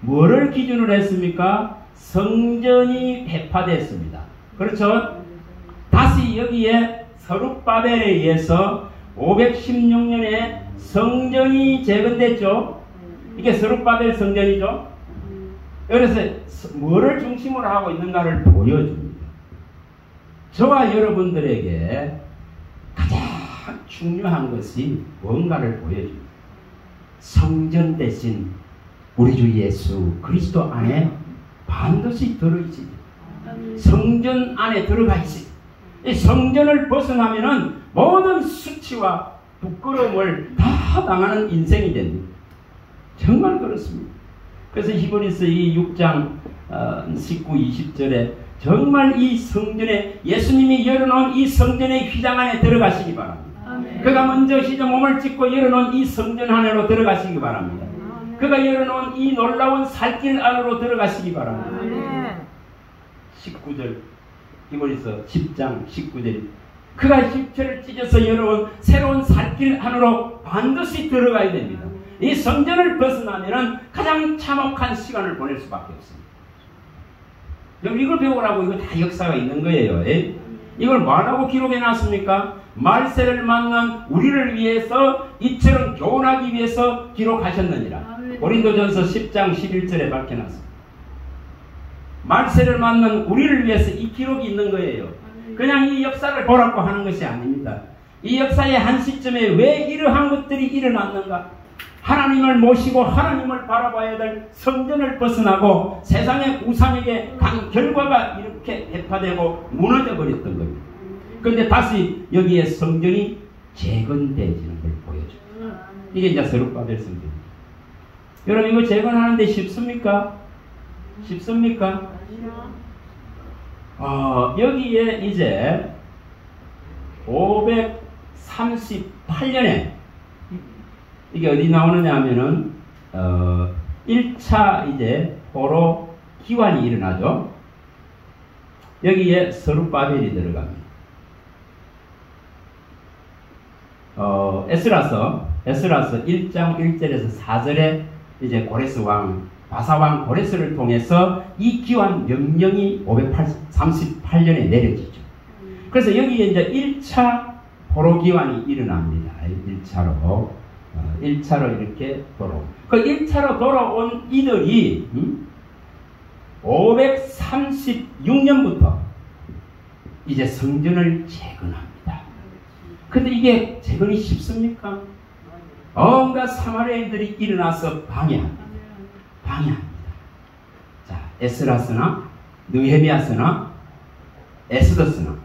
뭐를 기준으로 했습니까? 성전이 회파됐습니다. 그렇죠? 다시 여기에 서룹바벨에 의해서 516년에 성전이 재건됐죠. 이게 서룹바벨 성전이죠. 그래서 뭐를 중심으로 하고 있는가를 보여줍니다. 저와 여러분들에게 가장 중요한 것이 뭔가를 보여줍니다. 성전 대신 우리 주 예수 그리스도 안에 반드시 들어있습니다. 성전 안에 들어가 있습니다. 이 성전을 벗어나면은 모든 수치와 부끄러움을 다 당하는 인생이 됩니다. 정말 그렇습니다. 그래서 히브리서 이 6장 19, 20절에 정말 이 성전에 예수님이 열어놓은 이 성전의 휘장 안에 들어가시기 바랍니다. 아멘. 그가 먼저 시저 몸을 찢고 열어놓은 이 성전 안으로 들어가시기 바랍니다. 아멘. 그가 열어놓은 이 놀라운 살길 안으로 들어가시기 바랍니다. 아멘. 19절 히브리서 10장 19절 그가 십체를 찢어서 열어온 새로운 살길 안으로 반드시 들어가야 됩니다. 이 성전을 벗어나면 가장 참혹한 시간을 보낼 수밖에 없습니다. 여러분 이걸 배우라고 이거 다 역사가 있는 거예요. 이걸 뭐라고 기록해 놨습니까? 말세를 만난 우리를 위해서 이처럼 교훈하기 위해서 기록하셨느니라. 고린도전서 10장 11절에 밝혀놨습니다. 말세를 만난 우리를 위해서 이 기록이 있는 거예요. 그냥 이 역사를 보라고 하는 것이 아닙니다. 이 역사의 한 시점에 왜 이러한 것들이 일어났는가? 하나님을 모시고 하나님을 바라봐야 될 성전을 벗어나고 세상의 우상에게 간 결과가 이렇게 회파되고 무너져 버렸던 겁니다. 그런데 다시 여기에 성전이 재건되어지는 걸 보여줘요. 이게 이제 서룹바벨 성전입니다. 여러분 이거 재건하는데 쉽습니까? 쉽습니까? 여기에 이제 538년에 이게 어디 나오느냐 하면은 1차 이제 포로 기환이 일어나죠. 여기에 서룹바벨이 들어갑니다. 에스라서 1장 1절에서 4절에 이제 고레스 왕 바사왕 고레스를 통해서 이 기환 명령이 538년에 내려지죠. 그래서 여기에 이제 1차 포로 기환이 일어납니다. 1차로 이렇게 돌아온. 그 1차로 돌아온 이들이 536년부터 이제 성전을 재건합니다. 근데 이게 재건이 쉽습니까? 온갖 사마리아인들이 일어나서 방해합니다. 자, 에스라서나 느헤미야서나 에스더스는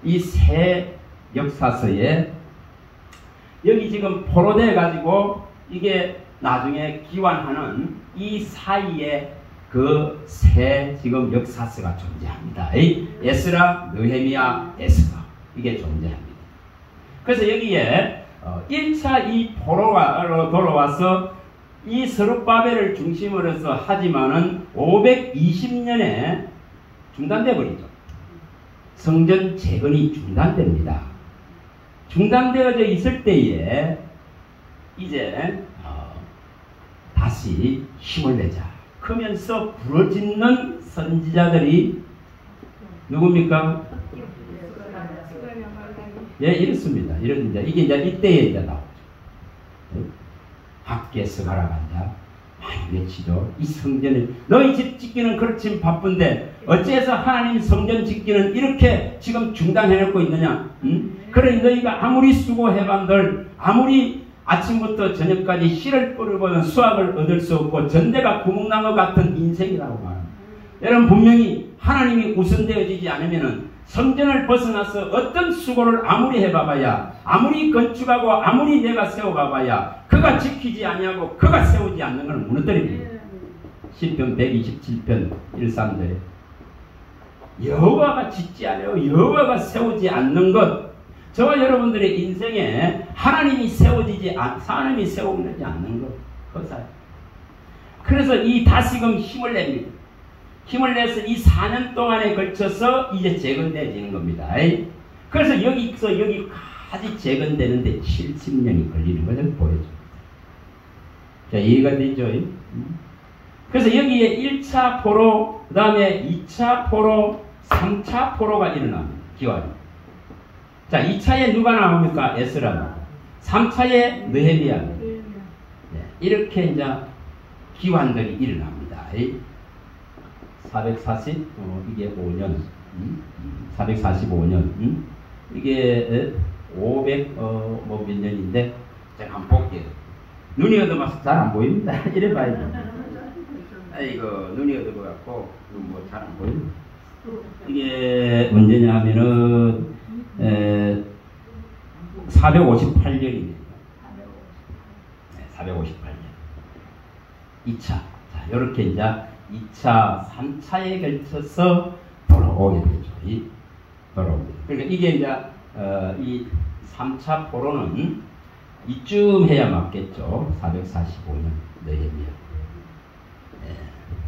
이 새 역사서에 여기 지금 포로돼 가지고 이게 나중에 기환하는 이 사이에 그 새 지금 역사서가 존재합니다. 에스라, 느헤미야, 에스더 이게 존재합니다. 그래서 여기에 1차 이 포로로 돌아와서 이 스룹바벨을 중심으로 해서 하지만은 520년에 중단돼 버리죠. 성전 재건이 중단됩니다. 중단되어져 있을 때에 이제 다시 힘을 내자 크면서 부러지는 선지자들이 누굽니까? 예, 이렇습니다. 이런 이제 이게 이제 이때에 이제 나오죠. 학계에서 가라간다. 많이 외치죠. 이 성전을 너희 집 짓기는 그렇지만 바쁜데 어째서 하나님 성전 짓기는 이렇게 지금 중단해놓고 있느냐? 그러니 너희가 아무리 수고해반들 아무리 아침부터 저녁까지 씨를 뿌려보는 수확을 얻을 수 없고 전대가 구멍나무 같은 인생이라고 말합니다. 여러분 분명히 하나님이 우선되어지지 않으면은 성전을 벗어나서 어떤 수고를 아무리 해봐봐야 아무리 건축하고 아무리 내가 세워가봐야 그가 지키지 아니하고 그가 세우지 않는 것은 무너뜨립니다. 시편 127편 1~3절에 여호와가 짓지 않아요. 여호와가 세우지 않는 것. 저와 여러분들의 인생에 하나님이 세우지 않는 것. 그것을. 그래서 이 다시금 힘을 냅니다. 힘을 내서 이 4년 동안에 걸쳐서 이제 재건되어지는 겁니다. 그래서 여기서 여기까지 재건되는데 70년이 걸리는 것을 보여줍니다. 자, 이해가 되죠? 그래서 여기에 1차 포로, 그 다음에 2차 포로, 3차 포로가 일어납니다. 기환이. 자, 2차에 누가 나옵니까? 에스라 나옵니다. 3차에 느헤미야. 네, 이렇게 이제 기환들이 일어납니다. 440, 이게 5년, 445년, 이게 500, 몇 년인데, 제가 한번 볼게요. 눈이 어두워서 잘 안 보입니다. 이래 봐야 돼. 아이고, 눈이 어두워갖고, 뭐 잘 안 보여요. 이게 언제냐 하면은, 458년입니다. 458년. 2차. 자, 요렇게 이제 2차, 3차에 걸쳐서 돌아오게 되죠. 돌아옵니다. 그러니까 이게 이제, 이 3차 포로는 이쯤 해야 맞겠죠. 445년 느헤미야.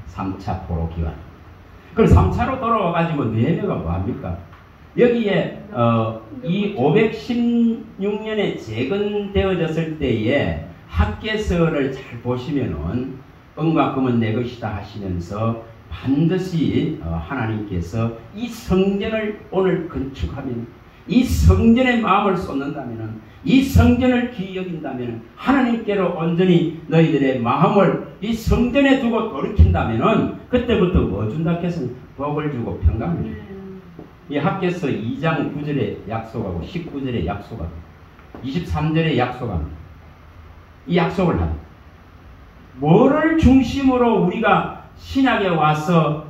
3차 포로 기환. 그럼 3차로 돌아와가지고 느헤미야가 뭐합니까? 여기에 이 516년에 재건되어졌을 때에 학계서를 잘 보시면은 은과 금은 내 것이다 하시면서 반드시 하나님께서 이 성전을 오늘 건축하면 이 성전에 마음을 쏟는다면 이 성전을 귀히 여긴다면 하나님께로 온전히 너희들의 마음을 이 성전에 두고 돌이킨다면 그때부터 뭐 준다 해서 복을 주고 평강을 주고 이 학계서 2장 9절에 약속하고 19절에 약속하고 23절에 약속합니다. 이 약속을 합니다. 뭐를 중심으로 우리가 신약에 와서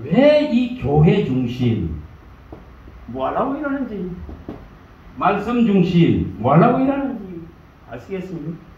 왜 이 교회 중심 뭐 하려고 이러는지 말씀 중심 뭐 하려고 이러는지 아시겠습니까?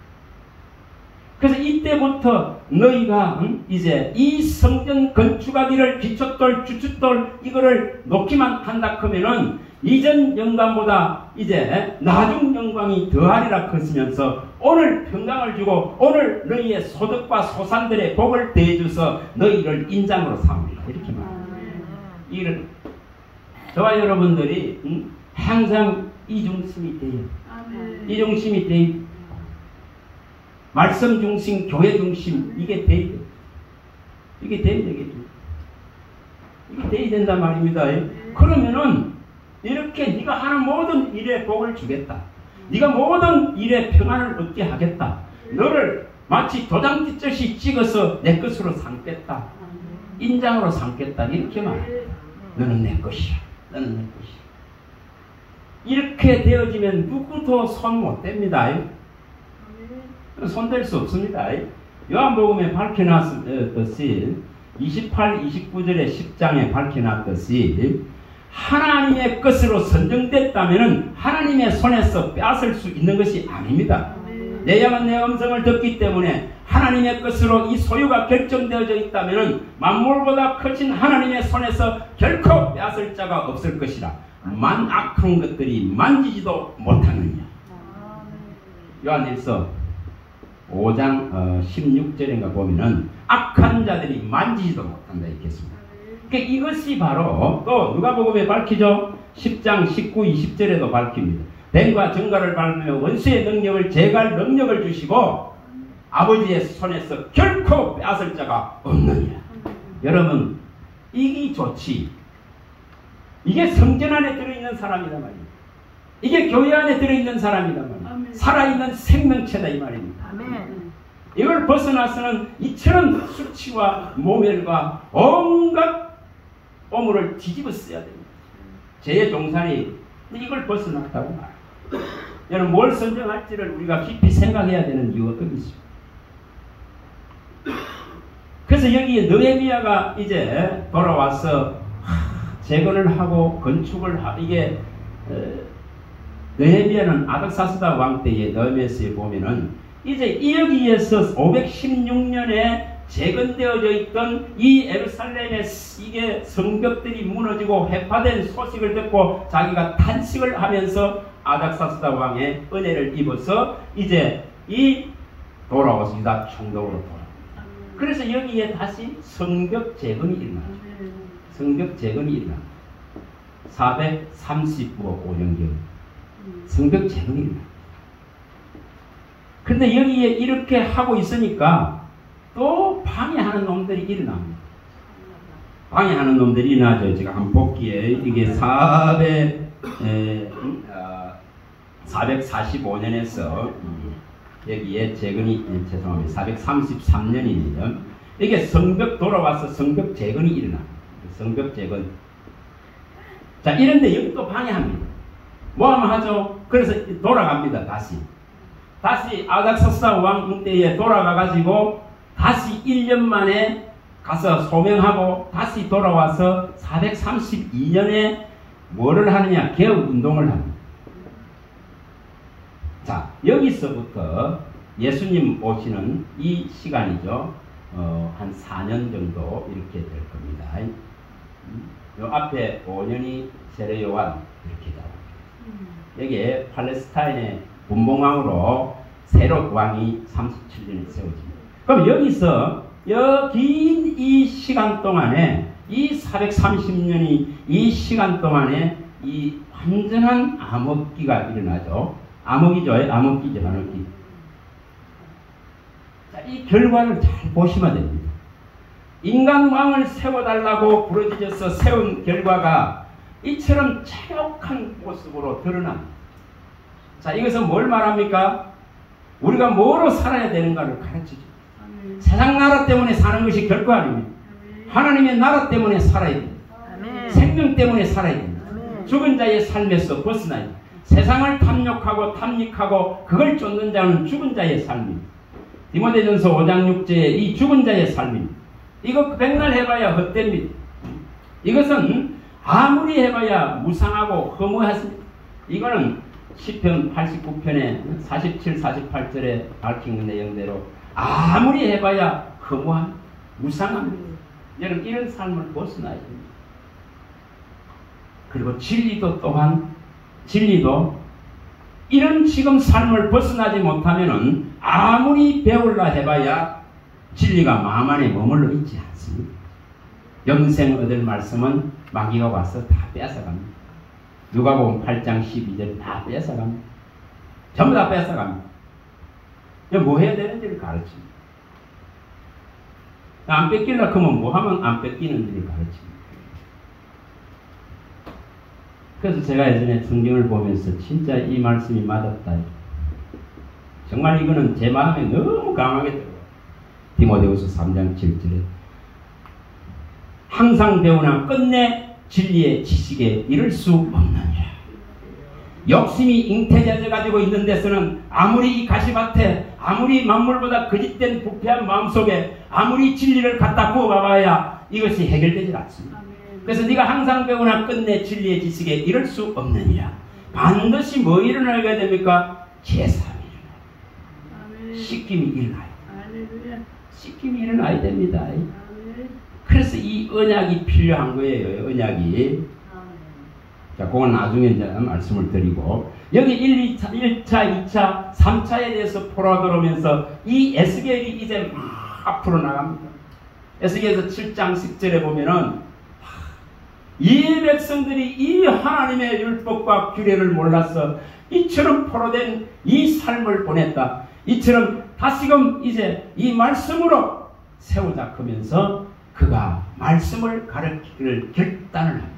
그래서 이때부터 너희가 이제 이 성전 건축하기를 기초돌 주춧돌 이거를 놓기만 한다 하면은 이전 영광보다 이제 나중 영광이 더하리라 하시면서 오늘 평강을 주고 오늘 너희의 소득과 소산들의 복을 대해줘서 너희를 인장으로 삼으리라 이렇게 말합니다. 이를 저와 여러분들이 항상 이 중심이 돼요. 이 중심이 돼요. 말씀 중심, 교회 중심 이게 돼야 돼. 이게 돼야 되겠죠. 이게 돼야 된단 말입니다. 그러면은 이렇게 네가 하는 모든 일에 복을 주겠다. 네가 모든 일에 평안을 얻게 하겠다. 너를 마치 도장 찍듯이 찍어서 내 것으로 삼겠다. 인장으로 삼겠다. 이렇게 말합니다. 너는 내 것이야. 너는 내 것이야. 이렇게 되어지면 누구도 손 못 댑니다. 손댈 수 없습니다. 요한복음에 밝혀놨듯이 28, 29절의 10장에 밝혀놨듯이 하나님의 것으로 선정됐다면 하나님의 손에서 빼앗을 수 있는 것이 아닙니다. 내 양은 내 음성을 듣기 때문에 하나님의 것으로 이 소유가 결정되어져 있다면 만물보다 크신 하나님의 손에서 결코 빼앗을 자가 없을 것이라. 악한 것들이 만지지도 못하느냐. 요한일서 5장 16절인가 보면은 악한 자들이 만지지도 못한다 있겠습니다. 그러니까 이것이 바로 또 누가복음에 밝히죠. 10장 19, 20절에도 밝힙니다. 뱀과 정갈을 밟으며 원수의 능력을 제갈 능력을 주시고 아버지의 손에서 결코 빼앗을 자가 없느니라. 여러분, 이게 좋지. 이게 성전 안에 들어있는 사람이란 말입니다. 이게 교회 안에 들어있는 사람이란 말입니다. 살아있는 생명체다 이 말입니다. 아멘. 이걸 벗어나서는 이처럼 수치와 모멸과 온갖 오물을 뒤집어 써야 됩니다. 죄의 동산이 이걸 벗어났다고 말합니다. 여러분, 뭘 선정할지를 우리가 깊이 생각해야 되는 이유가 거기 있습니다. 그래서 여기에 느헤미야가 이제 돌아와서 재건을 하고 건축을 이게 느헤미야는 아닥사스다 왕 때에 느헤미야서에 보면은 이제 여기에서 516년에 재건되어져 있던 이 예루살렘의 이게 성벽들이 무너지고 회파된 소식을 듣고 자기가 탄식을 하면서 아닥사스다 왕의 은혜를 입어서 이제 이 돌아와서 유다 총독으로 돌아옵니다. 그래서 여기에 다시 성벽 재건이 일어나죠. 성벽 재건이 일어납니다. 435년경 성벽 재건이 일어납니다. 근데 여기에 이렇게 하고 있으니까 또 방해하는 놈들이 일어납니다. 방해하는 놈들이 일어나죠. 제가 한번 볼게요. 이게 445년에서 여기에 재건이 죄송합니다. 433년이네요. 이게 성벽 돌아와서 성벽 재건이 일어납니다. 성벽 재건. 자, 이런데 여기 또 방해합니다. 뭐 하면 하죠? 그래서 돌아갑니다. 다시 아닥사스다 왕 때에 돌아가가지고 다시 1년 만에 가서 소명하고 다시 돌아와서 432년에 뭐를 하느냐? 개혁운동을 합니다. 자, 여기서부터 예수님 오시는 이 시간이죠. 한 4년 정도 이렇게 될 겁니다. 요 앞에 5년이 세례요한 이렇게 나옵니다. 여기에 팔레스타인의 분봉왕으로 세롯 왕이 37년에 세워집니다. 그럼 여기서 긴 이 시간 동안에 이 430년이 이 시간 동안에 이 완전한 암흑기가 일어나죠. 암흑이죠. 암흑기죠. 암흑기. 자, 이 결과를 잘 보시면 됩니다. 인간 왕을 세워달라고 부르짖어서 세운 결과가 이처럼 참혹한 모습으로 드러납니다. 자, 이것은 뭘 말합니까? 우리가 뭐로 살아야 되는가를 가르치죠. 세상 나라 때문에 사는 것이 결코 아닙니다. 하나님의 나라 때문에 살아야 됩니다. 생명 때문에 살아야 됩니다. 죽은 자의 삶에서 벗어나야 됩니다. 세상을 탐닉하고 그걸 쫓는 자는 죽은 자의 삶입니다. 디모데전서 5장 6절에 이 죽은 자의 삶입니다. 이거 백날 해봐야 헛됩니다. 이것은 아무리 해봐야 무상하고 허무하십니다. 이거는 시편 89편에 47, 48절에 밝힌 내용대로 아무리 해봐야 허무함, 무상합니다. 여러분, 이런 삶을 벗어나야 됩니다. 그리고 진리도 이런 지금 삶을 벗어나지 못하면은 아무리 배울라 해봐야 진리가 마음 안에 머물러 있지 않습니다. 영생 얻을 말씀은 마귀가 와서 다 뺏어갑니다. 누가복음 8장 12절 다 뺏어갑니다. 전부 다 뺏어갑니다. 뭐 해야 되는지를 가르칩니다. 안 뺏길라 하면 뭐 하면 안 뺏기는지를 가르칩니다. 그래서 제가 예전에 성경을 보면서 진짜 이 말씀이 맞았다. 정말 이거는 제 마음에 너무 강하게 들어요. 디모데후서 3장 7절에 항상 배우나 끝내 진리의 지식에 이를 수 없느니라. 욕심이 잉태되어 가지고 있는 데서는 아무리 이 가시밭에 아무리 만물보다 거짓된 부패한 마음속에 아무리 진리를 갖다 부어봐야 이것이 해결되지 않습니다. 그래서 네가 항상 배우나 끝내 진리의 지식에 이를 수 없느니라. 반드시 뭐 일어나게 됩니까? 제사함이 일어나요. 씻김이 일어나요. 씻김이 일어나야 됩니다. 그래서 이 언약이 필요한 거예요. 언약이. 자, 그건 나중에 이제 말씀을 드리고, 여기 1차, 2차, 3차에 대해서 풀어들어오면서 이 에스겔이 이제 막 앞으로 나갑니다. 에스겔에서 7장 10절에 보면은 이 백성들이 이 하나님의 율법과 규례를 몰라서 이처럼 포로된 이 삶을 보냈다. 이처럼 다시금 이제 이 말씀으로 세우자 하면서 그가 말씀을 가르치기를 결단을 합니다.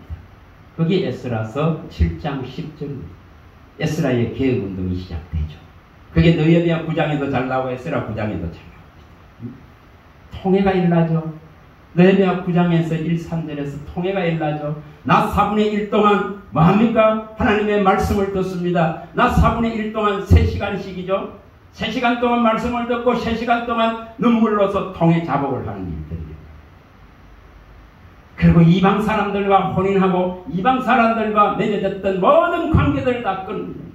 그게 에스라서 7장 10절입니다. 에스라의 개혁운동이 시작되죠. 그게 느헤미야 9장에도 잘 나오고 에스라 9장에도 잘 나옵니다. 통해가 일어나죠. 느헤미야 9장에서 1, 3절에서 통해가 일어나죠. 나 4분의 1 동안 뭐합니까? 하나님의 말씀을 듣습니다. 나 4분의 1 동안 3시간씩이죠. 3시간 동안 말씀을 듣고 3시간 동안 눈물로서 통해 자복을 하는 일들이에요. 그리고 이방 사람들과 혼인하고 이방 사람들과 맺어졌던 모든 관계들을 다 끊는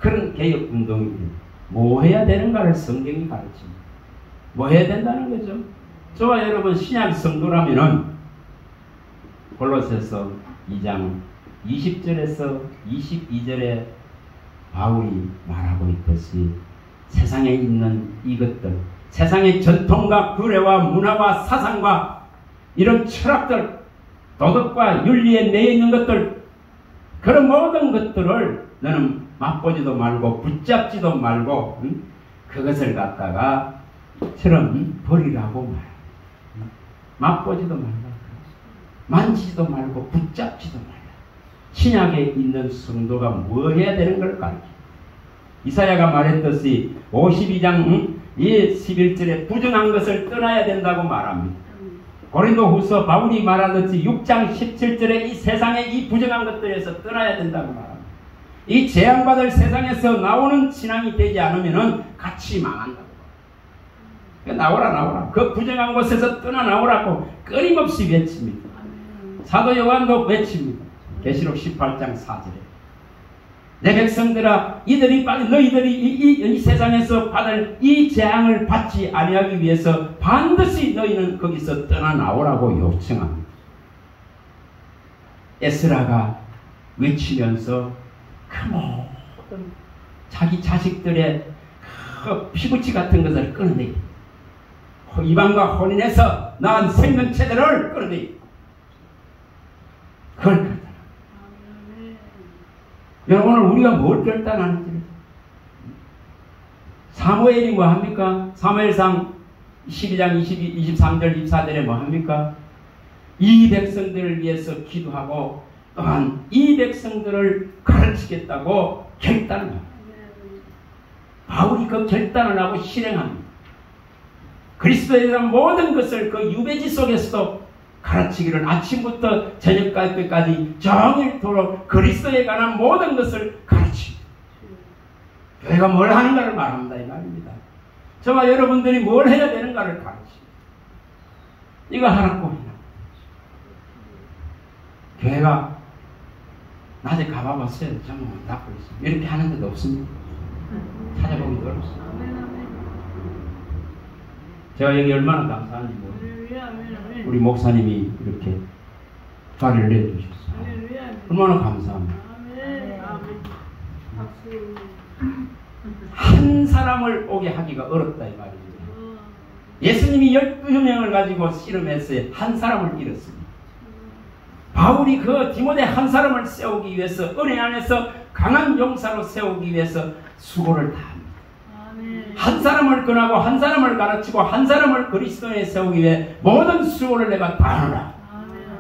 그런 개혁운동입니다. 뭐 해야 되는가를 성경이 가르칩니다. 뭐 해야 된다는 거죠? 저와 여러분 신약 성도라면은 골로새서 2장 20절에서 22절에 바울이 말하고 있듯이 세상에 있는 이것들, 세상의 전통과 규례와 문화와 사상과 이런 철학들, 도덕과 윤리에 매여 있는 것들, 그런 모든 것들을 너는 맛보지도 말고 붙잡지도 말고 그것을 갖다가 처럼 버리라고 말해요. 맛보지도 말고 만지지도 말고 붙잡지도 말고. 신약에 있는 성도가 뭐 해야 되는 걸 가르쳐요. 이사야가 말했듯이 52장 11절에 부정한 것을 떠나야 된다고 말합니다. 고린도후서 바울이 말하듯이 6장 17절에 이 세상에 이 부정한 것들에서 떠나야 된다고 말합니다. 이 재앙받을 세상에서 나오는 신앙이 되지 않으면 같이 망한다고. 나오라. 그 부정한 곳에서 떠나 나오라고 끊임없이 외칩니다. 사도 요한도 외칩니다. 계시록 18장 4절에 내 백성들아 너희들이 이 세상에서 받을 이 재앙을 받지 아니하기 위해서 반드시 너희는 거기서 떠나 나오라고 요청합니다. 에스라가 외치면서 그 모든 자기 자식들의 그 피부치 같은 것을 끊어내기, 이방과 혼인해서 낳은 생명체들을 끊어내기, 그걸 결단합니다. 여러분, 오늘 우리가 뭘 결단하는지. 사무엘이 뭐 합니까? 사무엘상 12장 23절 24절에 뭐 합니까? 이 백성들을 위해서 기도하고 또한 이 백성들을 가르치겠다고 결단을 합니다. 바울이 그 결단을 하고 실행합니다. 그리스도에 대한 모든 것을 그 유배지 속에서도 가르치기를 아침부터 저녁까지 정일토록 그리스도에 관한 모든 것을 가르칩니다. 교회가 뭘 하는가를 말합니다. 이 말입니다. 저와 여러분들이 뭘 해야 되는가를 가르칩니다. 이거 하라고 해요. 교회가 낮에 가봐봤어요. 전부 닫고 있어요. 이렇게 하는 데도 없습니다. 찾아보기도 어렵습니다. 제가 여기 얼마나 감사한지 모르겠어요. 우리 목사님이 이렇게 발을 내주셨어요. 얼마나 감사합니다. 한 사람을 오게 하기가 어렵다 이 말입니다. 예수님이 12명을 가지고 씨름했어요. 한 사람을 잃었습니다. 바울이 그 디모데 한 사람을 세우기 위해서 은혜 안에서 강한 용사로 세우기 위해서 수고를 다합니다. 한 사람을 권하고 한 사람을 가르치고 한 사람을 그리스도에 세우기 위해 모든 수고를 내가 다 하라.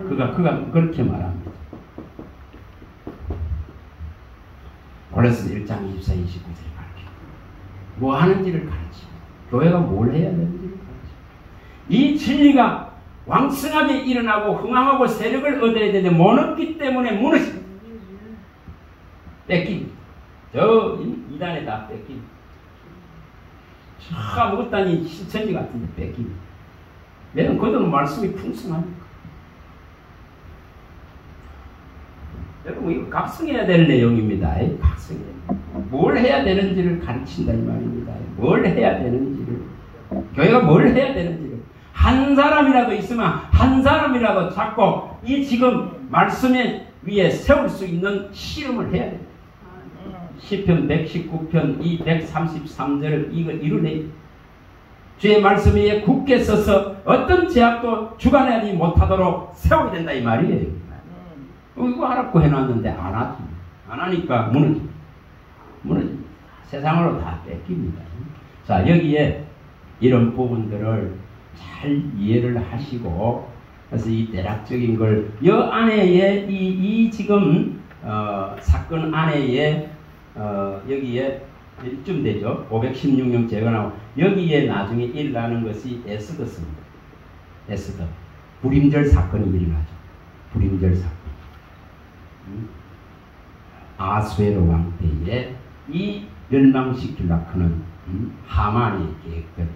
그가 그렇게 말합니다. 골로새 1장 24, 29절에 가르칩니다. 뭐 하는지를 가르칩니다. 교회가 뭘 해야 되는지를 가르칩니다. 이 진리가 왕성하게 일어나고 흥황하고 세력을 얻어야 되는데 못 얻기 때문에 무너집니다. 뺏깁니다. 저 이단에 다 뺏깁니다. 차 먹었다니 신천지 같은데 뺏깁니다. 왜냐면 그들은 말씀이 풍성하니까. 여러분 이거 각성해야 될 내용입니다. 각성해. 뭘 해야 되는지를 가르친다 이 말입니다. 뭘 해야 되는지를, 교회가 뭘 해야 되는지를. 한 사람이라도 있으면 한 사람이라도 잡고 이 지금 말씀에 위에 세울 수 있는 실험을 해야 됩니다. 시편 119편 이 133절을 이거 이루네. 주의 말씀 위에 굳게 서서 어떤 제약도 주관하지 못하도록 세워야 된다 이 말이에요. 이거 하라고 해놨는데 안 하지. 안 하니까 무너집니다. 세상으로 다 뺏깁니다. 자, 여기에 이런 부분들을 잘 이해를 하시고, 그래서 이 대략적인 걸, 여 안에에, 이 지금, 사건 안에에, 여기에, 이쯤 되죠. 516년 제가 나오고, 여기에 나중에 일어나는 것이 에스더입니다. 에스더. 불임절 사건이 일어나죠. 불임절 사건. 아수에로 왕 때에 이 멸망시키려고 하는 하만의 계획들.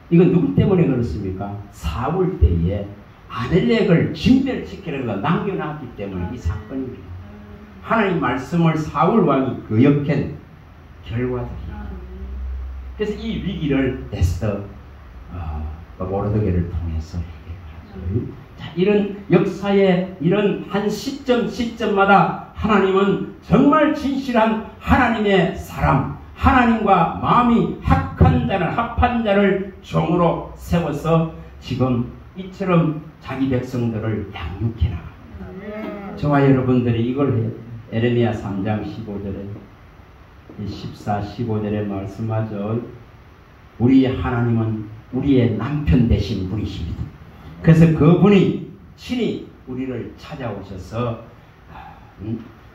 이건 누구 때문에 그렇습니까? 사울 때에 아벨렉을 진멸시키는 거 남겨놨기 때문에 이 사건이 일어납니다. 하나님 말씀을 사울 왕이 거역한 결과들이에요. 그래서 이 위기를 에스더 모르드게를 통해서 해결하죠. 자, 이런 역사의 이런 한 시점마다 하나님은 정말 진실한 하나님의 사람, 하나님과 마음이 합한 자를 종으로 세워서 지금 이처럼 자기 백성들을 양육해 나갑니다. 저와 여러분들이 이걸 해요. 에레미야 3장 15절에 14, 15절에 말씀하죠. 우리 하나님은 우리의 남편 되신 분이십니다. 그래서 그분이 친히 우리를 찾아오셔서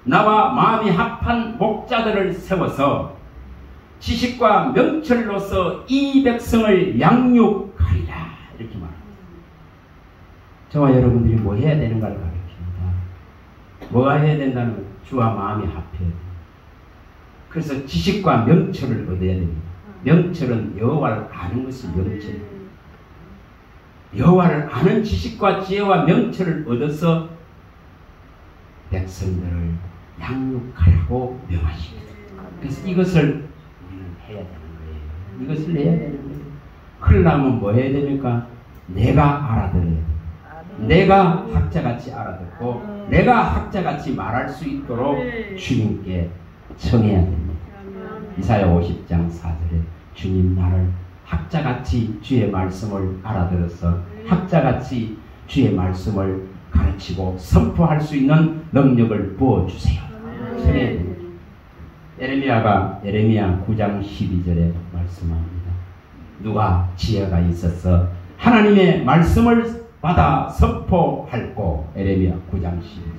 나와 마음이 합한 목자들을 세워서 지식과 명철로서 이 백성을 양육하리라 이렇게 말합니다. 저와 여러분들이 뭐 해야 되는가를 가르칩니다. 뭐가 해야 된다는 것, 주와 마음이 합해야 됩니다. 그래서 지식과 명철을 얻어야 됩니다. 명철은 여호와를 아는 것이 명철입니다. 여호와를 아는 지식과 지혜와 명철을 얻어서 백성들을 양육하라고 명하십니다. 그래서 이것을 우리는 해야 되는 거예요. 이것을 해야 되는 거예요. 그러려면 뭐 해야 됩니까? 내가 알아들어야 돼요. 내가 학자같이 알아듣고 내가 학자같이 말할 수 있도록 주님께 청해야 됩니다. 이사야 50장 4절에 주님 나를 학자같이 주의 말씀을 알아들어서 학자같이 주의 말씀을 가르치고 선포할 수 있는 능력을 부어주세요. 에레미야 9장 12절에 말씀합니다. 누가 지혜가 있어서 하나님의 말씀을 받아 선포할꼬. 에레미야 9장 12절.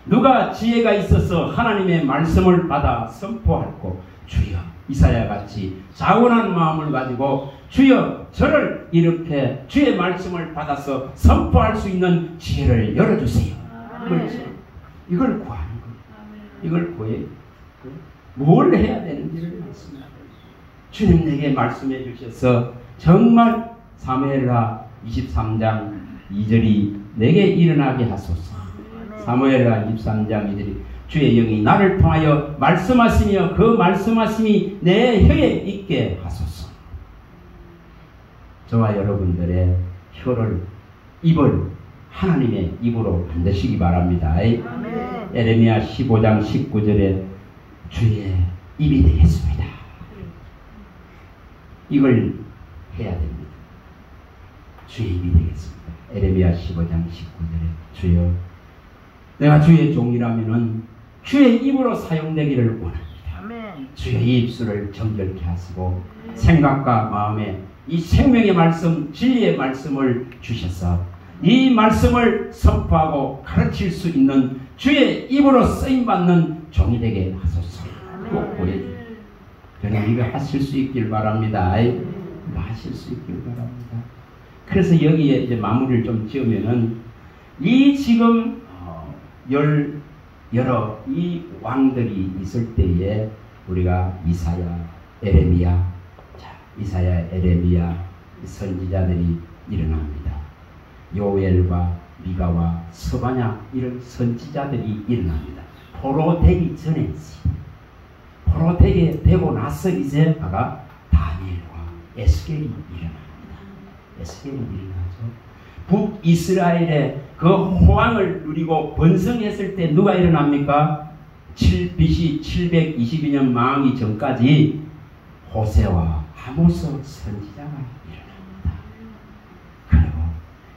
누가 지혜가 있어서 하나님의 말씀을 받아 선포할꼬. 주여, 이사야같이 자원한 마음을 가지고 주여 저를 이렇게 주의 말씀을 받아서 선포할 수 있는 지혜를 열어주세요. 이걸 구하는 거예요. 이걸 구해요. 뭘 해야 되는지를 말씀합니다. 주님 내게 말씀해 주셔서 정말 사무엘하 23장 2절이 내게 일어나게 하소서. 사무엘하 23장 2절이 주의 영이 나를 통하여 말씀하시며 그 말씀하심이 내 혀에 있게 하소서. 저와 여러분들의 혀를, 입을 하나님의 입으로 만드시기 바랍니다. 아멘. 에레미야 15장 19절에 주의 입이 되겠습니다. 이걸 해야 됩니다. 주의 입이 되겠습니다. 에레미야 15장 19절에 주여 내가 주의 종이라면은 주의 입으로 사용되기를 원합니다. 아멘. 주의 입술을 정결케 하시고 생각과 마음에 이 생명의 말씀, 진리의 말씀을 주셔서 이 말씀을 선포하고 가르칠 수 있는 주의 입으로 쓰임받는 종이 되게 하소서. 꼭 보여주세요. 저는 이거 하실 수 있길 바랍니다. 이거 하실 수 있길 바랍니다. 그래서 여기에 이제 마무리를 좀 지으면은 이 지금 여러 이 왕들이 있을 때에 우리가 이사야, 에레미야, 이사야, 에레미야 선지자들이 일어납니다. 요엘과 미가와 스바냐 이런 선지자들이 일어납니다. 포로 되기 전에 포로 되고 나서 이제 아가 다니엘과 에스겔이 일어납니다. 에스겔이 일어나죠. 북이스라엘의 그 호황을 누리고 번성했을 때 누가 일어납니까? BC 722년 망하기 전까지 호세와 아모스 선지자가 일어납니다. 그리고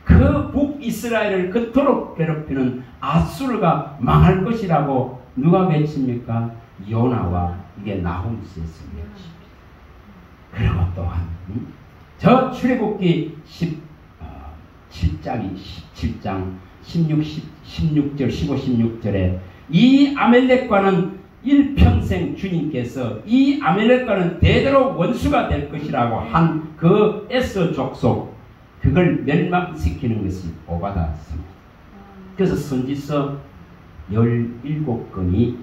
그 북이스라엘을 그토록 괴롭히는 아수르가 망할 것이라고 누가 외칩니까? 요나와 이게 나훔스에서 외칩니다. 그리고 또한 저 출애굽기 17장 16절 15, 16절에 이 아멜렉과는 일평생 주님께서 이 아멜렉과는 대대로 원수가 될 것이라고 한 그 에서 족속 그걸 멸망시키는 것이 오바다였습니다. 그래서 선지서 17권이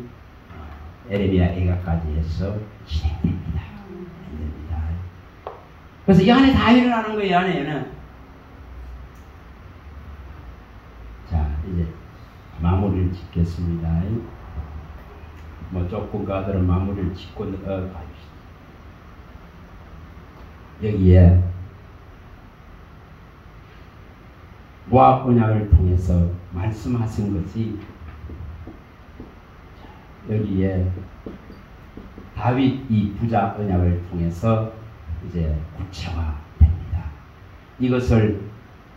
에레미야 애가까지 해서 진행됩니다. 그래서 이 안에 다 일어나는 거예요. 이 안에는. 자, 이제 마무리를 짓겠습니다. 뭐 조금 가더라도 마무리를 짓고 가십시다. 여기에 모압 언약을 통해서 말씀하신 것이 여기에 다윗 이 부자 언약을 통해서 이제 구체화됩니다. 이것을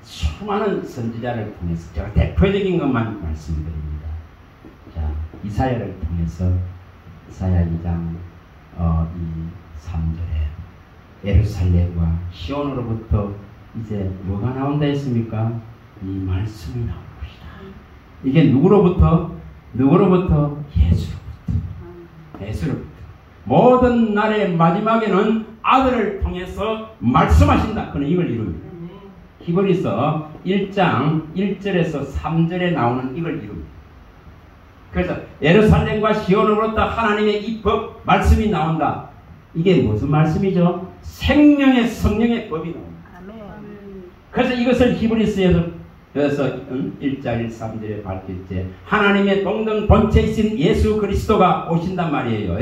수많은 선지자를 통해서 제가 대표적인 것만 말씀드립니다. 자, 이사야를 통해서 이사야 2장 3절에 예루살렘과 시온으로부터 이제 뭐가 나온다 했습니까? 이 말씀이 나올 것이다. 이게 누구로부터? 예수로부터. 모든 날의 마지막에는 아들을 통해서 말씀하신다. 그는 이걸 이룹니다. 히브리서 1장 1절에서 3절에 나오는 이걸 이룹니다. 그래서 예루살렘과 시온으로부터 하나님의 이 법 말씀이 나온다. 이게 무슨 말씀이죠? 생명의 성령의 법이 나옵니다. 그래서 이것을 히브리서에서 1장 1, 3절에 밝힐 때 하나님의 동등 본체이신 예수 그리스도가 오신단 말이에요.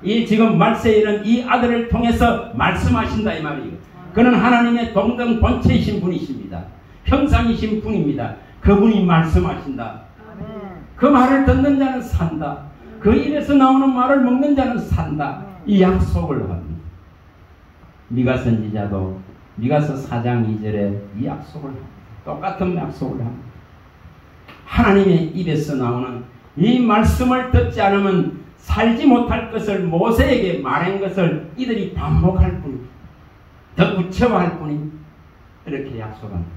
이 지금 말세에는 이 아들을 통해서 말씀하신다 이 말이에요. 그는 하나님의 동등 본체이신 분이십니다. 형상이신 분입니다. 그분이 말씀하신다. 그 말을 듣는 자는 산다. 그 입에서 나오는 말을 먹는 자는 산다. 이 약속을 합니다. 미가 선지자도 미가서 4장 2절에 이 약속을 합니다. 똑같은 약속을 합니다. 하나님의 입에서 나오는 이 말씀을 듣지 않으면 살지 못할 것을 모세에게 말한 것을 이들이 반복할 뿐입니다. 더 구체화할 뿐입니다. 이렇게 약속합니다.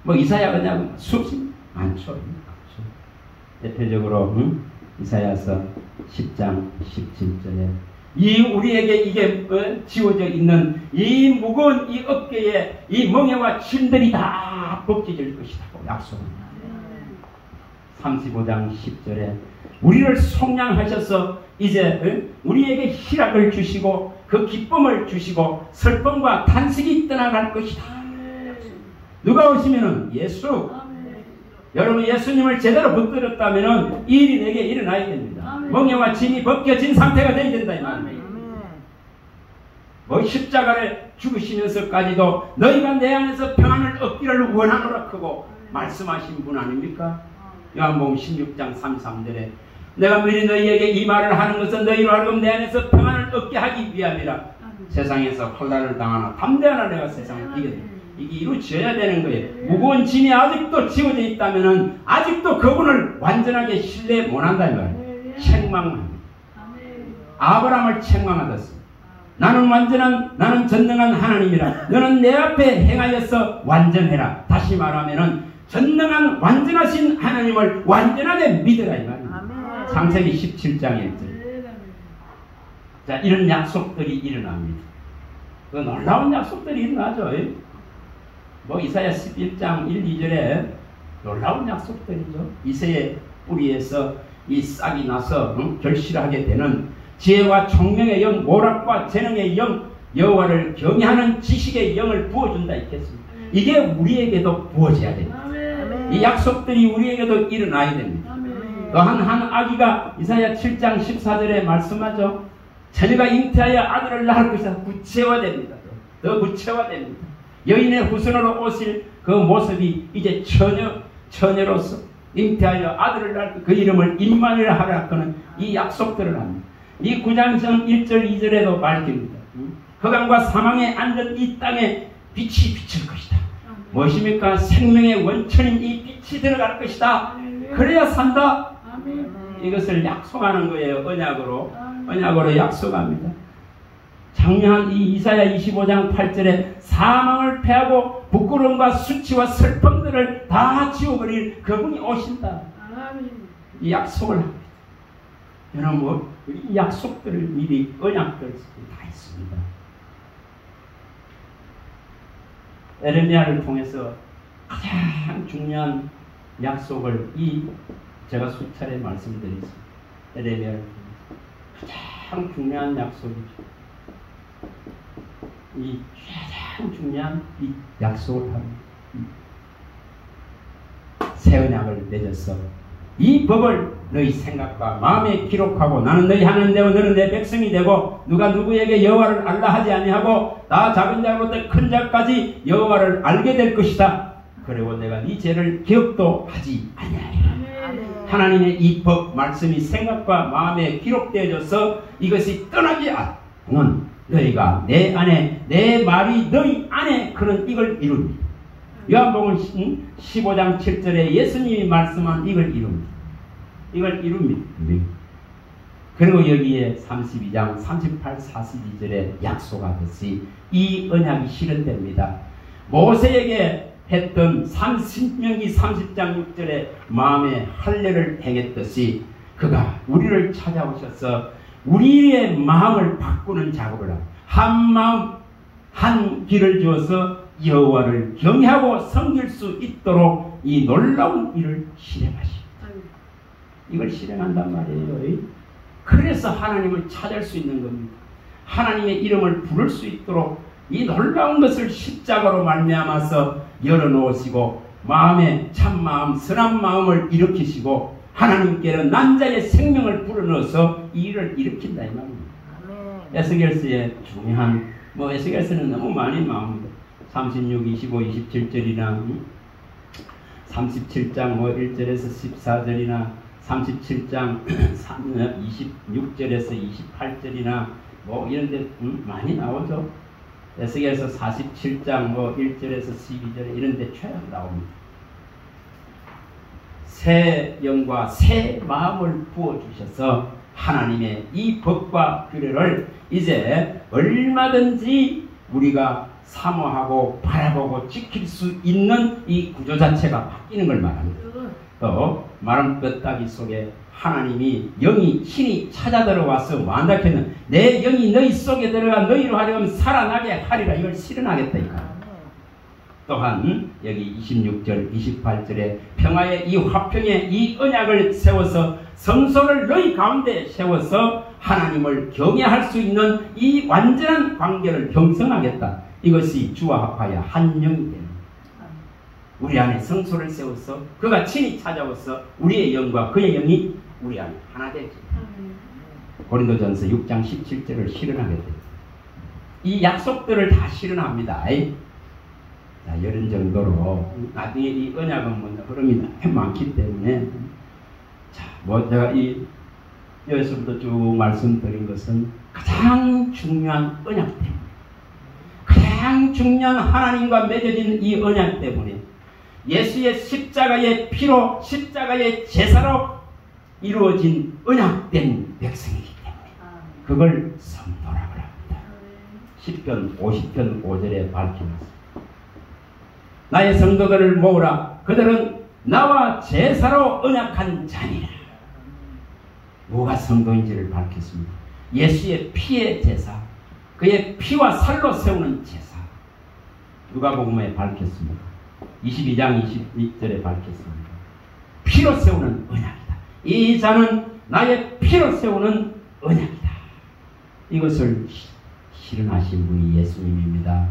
뭐 이사야가 그냥 수없이 많죠. 대표적으로 이사야서 10장 17절에 이 우리에게 이게 지워져 있는 이 무거운 이 어깨에 이 멍에와 침들이 다 벗겨질 것이라고 약속합니다. 35장 10절에 우리를 속량하셔서 이제 우리에게 희락을 주시고 그 기쁨을 주시고 슬픔과 탄식이 떠나갈 것이다. 누가 오시면은 예수. 여러분 예수님을 제대로 붙들었다면 이 일이 내게 일어나야 됩니다. 멍에와 짐이 벗겨진 상태가 되어야 된다 이 말입니다. 뭐 십자가를 죽으시면서까지도 너희가 내 안에서 평안을 얻기를 원하노라 크고 말씀하신 분 아닙니까? 요한복음 16장 33절에 내가 미리 너희에게 이 말을 하는 것은 너희로 하여금 내 안에서 평안을 얻게 하기 위함이라. 세상에서 혼란을 당하나 담대하나 내가 세상을 이겼다. 이게 이루어져야 되는 거예요. 무거운 짐이 아직도 지워져 있다면 아직도 그분을 완전하게 신뢰 못한다 이 말이에요. 책망합니다. 아브라함을 책망하셨습니다. 나는 전능한 하나님이라. 너는 내 앞에 행하여서 완전해라. 다시 말하면은 전능한 완전하신 하나님을 완전하게 믿으라 이 말입니다. 창세기 17장에 자, 이런 약속들이 일어납니다. 그 놀라운 약속들이 일어나죠. 뭐 이사야 11장 1, 2절에 놀라운 약속들이죠. 이새의 뿌리에서 이 싹이 나서 결실하게 되는 지혜와 총명의 영, 모락과 재능의 영, 여호와를 경외하는 지식의 영을 부어준다 했겠습니다. 이게 우리에게도 부어져야 됩니다. 이 약속들이 우리에게도 일어나야 됩니다. 또한 한 아기가 이사야 7장 14절에 말씀하죠. 자녀가 잉태하여 아들을 낳을 것이다. 구체화됩니다. 더 구체화됩니다. 여인의 후손으로 오실 그 모습이 이제 처녀로서 잉태하여 아들을 낳을 그 이름을 임마누엘 하라 하는 이 약속들을 합니다. 이 9장성 1절 2절에도 밝힙니다. 흑암과 사망에 앉은 이 땅에 빛이 비칠 것이다. 무엇입니까? 생명의 원천인 이 빛이 들어갈 것이다. 그래야 산다. 이것을 약속하는 거예요. 언약으로 약속합니다. 장려한 이 이사야 25장 8절에 사망을 패하고 부끄러움과 수치와 슬픔들을 다 지워버릴 그분이 오신다. 이 약속을 합니다. 여러분, 이 약속들을 미리 언약들 다 있습니다. 에레미야를 통해서 가장 중요한 약속을 제가 수차례 말씀드렸습니다. 에레미야를 통해서 가장 중요한 약속이죠. 이 가장 중요한 이 약속을 합니다. 새 언약을 맺어서 이 법을 너희 생각과 마음에 기록하고 나는 너희 하나님 되고 너는 내 백성이 되고 누가 누구에게 여호와를 알라 하지 아니하고 나 작은 자로부터 큰 자까지 여호와를 알게 될 것이다. 그리고 내가 네 죄를 기억도 하지 아니하리라. 하나님의 이 법 말씀이 생각과 마음에 기록되어져서 이것이 떠나지 않으면 너희가 내 안에 내 말이 너희 안에 그런 이걸 이룹니다. 요한복음 15장 7절에 예수님이 말씀한 이걸 이룹니다. 이걸 이룹니다. 그리고 여기에 32장 38, 42절에 약속하듯이 이 언약이 실현됩니다. 모세에게 했던 30명기 30장 6절에 마음의 할례를 행했듯이 그가 우리를 찾아오셔서 우리의 마음을 바꾸는 작업을 합니다. 한 마음 한 길을 주어서 여호와를 경외하고 섬길 수 있도록 이 놀라운 일을 실행하십니다. 이걸 실행한단 말이에요. 그래서 하나님을 찾을 수 있는 겁니다. 하나님의 이름을 부를 수 있도록 이 놀라운 것을 십자가로 말미암아서 열어놓으시고 마음에 참마음 선한 마음을 일으키시고 하나님께는 난자의 생명을 불어넣어서 이 일을 일으킨다 이 말입니다. 에스겔서의 중요한 에스겔서는 너무 많이 나옵니다. 36, 25, 27절이나 37장 1절에서 14절이나 37장 26절에서 28절이나 이런데 많이 나오죠. 에스겔서 47장 1절에서 12절 이런데 최악 나옵니다. 새 영과 새 마음을 부어주셔서 하나님의 이 법과 규례를 이제 얼마든지 우리가 사모하고 바라보고 지킬 수 있는 이 구조 자체가 바뀌는 걸 말합니다. 또 마른 뼈다귀 속에 하나님이 영이 친히 찾아 들어와서 완악했는 내 영이 너희 속에 들어가 너희로 하려면 살아나게 하리라. 이걸 실현하겠다 이거. 또한 여기 26절 28절에 평화의 이 화평의 이 언약을 세워서 성소를 너희 가운데 세워서 하나님을 경외할 수 있는 이 완전한 관계를 형성하겠다. 이것이 주와 합하여 한 영이 됩니다. 우리 안에 성소를 세워서 그가 친히 찾아와서 우리의 영과 그의 영이 우리 안에 하나 되지. 고린도전서 6장 17절을 실현하게 됩니다. 이 약속들을 다 실현합니다. 자, 이런 정도로 나중에 이 언약은 흐름이 많기 때문에 자, 제가 여기서부터 쭉 말씀드린 것은 가장 중요한 언약 때문에 가장 중요한 하나님과 맺어진 이 언약 때문에 예수의 십자가의 피로 십자가의 제사로 이루어진 언약된 백성이기 때문에 그걸 성도라고 합니다. 시편 50편 5절에 밝히면서 나의 성도들을 모으라. 그들은 나와 제사로 언약한 자니라. 뭐가 성도인지를 밝혔습니다. 예수의 피의 제사, 그의 피와 살로 세우는 제사. 누가복음에 밝혔습니다. 22장 22절에 밝혔습니다. 피로 세우는 언약이다. 이 자는 나의 피로 세우는 언약이다. 이것을 실현하신 분이 예수님입니다.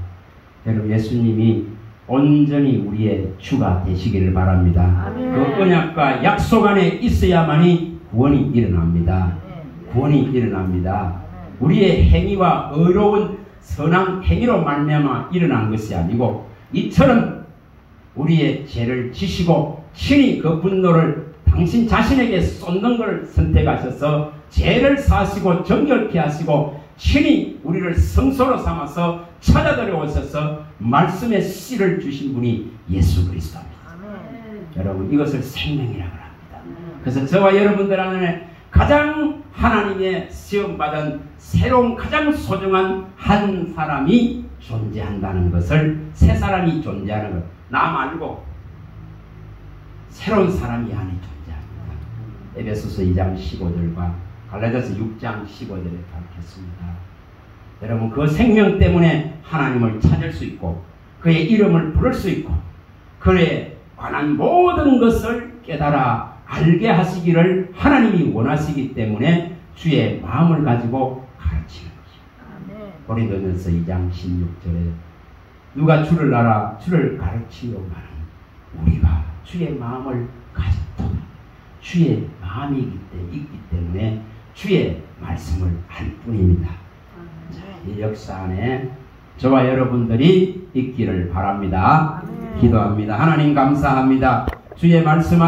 여러분, 예수님이 온전히 우리의 주가 되시기를 바랍니다. 아멘. 그 언약과 약속 안에 있어야만이 구원이 일어납니다. 구원이 일어납니다. 우리의 행위와 의로운 선한 행위로 말미암아 일어난 것이 아니고 이처럼 우리의 죄를 지시고 친히 그 분노를 당신 자신에게 쏟는 것을 선택하셔서 죄를 사시고 정결케 하시고 친히 우리를 성소로 삼아서 찾아들여오셔서 말씀의 씨를 주신 분이 예수 그리스도입니다. 여러분 이것을 생명이라고 합니다. 그래서 저와 여러분들 안에 가장 하나님의 시험받은 새로운 가장 소중한 한 사람이 존재한다는 것을, 새 사람이 존재하는 것, 나 말고 새로운 사람이 안에 존재합니다. 에베소서 2장 15절과 갈라디아서 6장 15절에 밝혔습니다. 여러분 그 생명 때문에 하나님을 찾을 수 있고 그의 이름을 부를 수 있고 그에 관한 모든 것을 깨달아 알게 하시기를 하나님이 원하시기 때문에 주의 마음을 가지고 가르치는 것입니다. 고린도전서 2장 16절에 누가 주를 알아 주를 가르치려고하는 우리가 주의 마음을 가졌도다. 주의 마음이 있기 때문에 주의 말씀을 알 뿐입니다. 자, 이 역사 안에 저와 여러분들이 있기를 바랍니다. 기도합니다. 하나님 감사합니다. 주의 말씀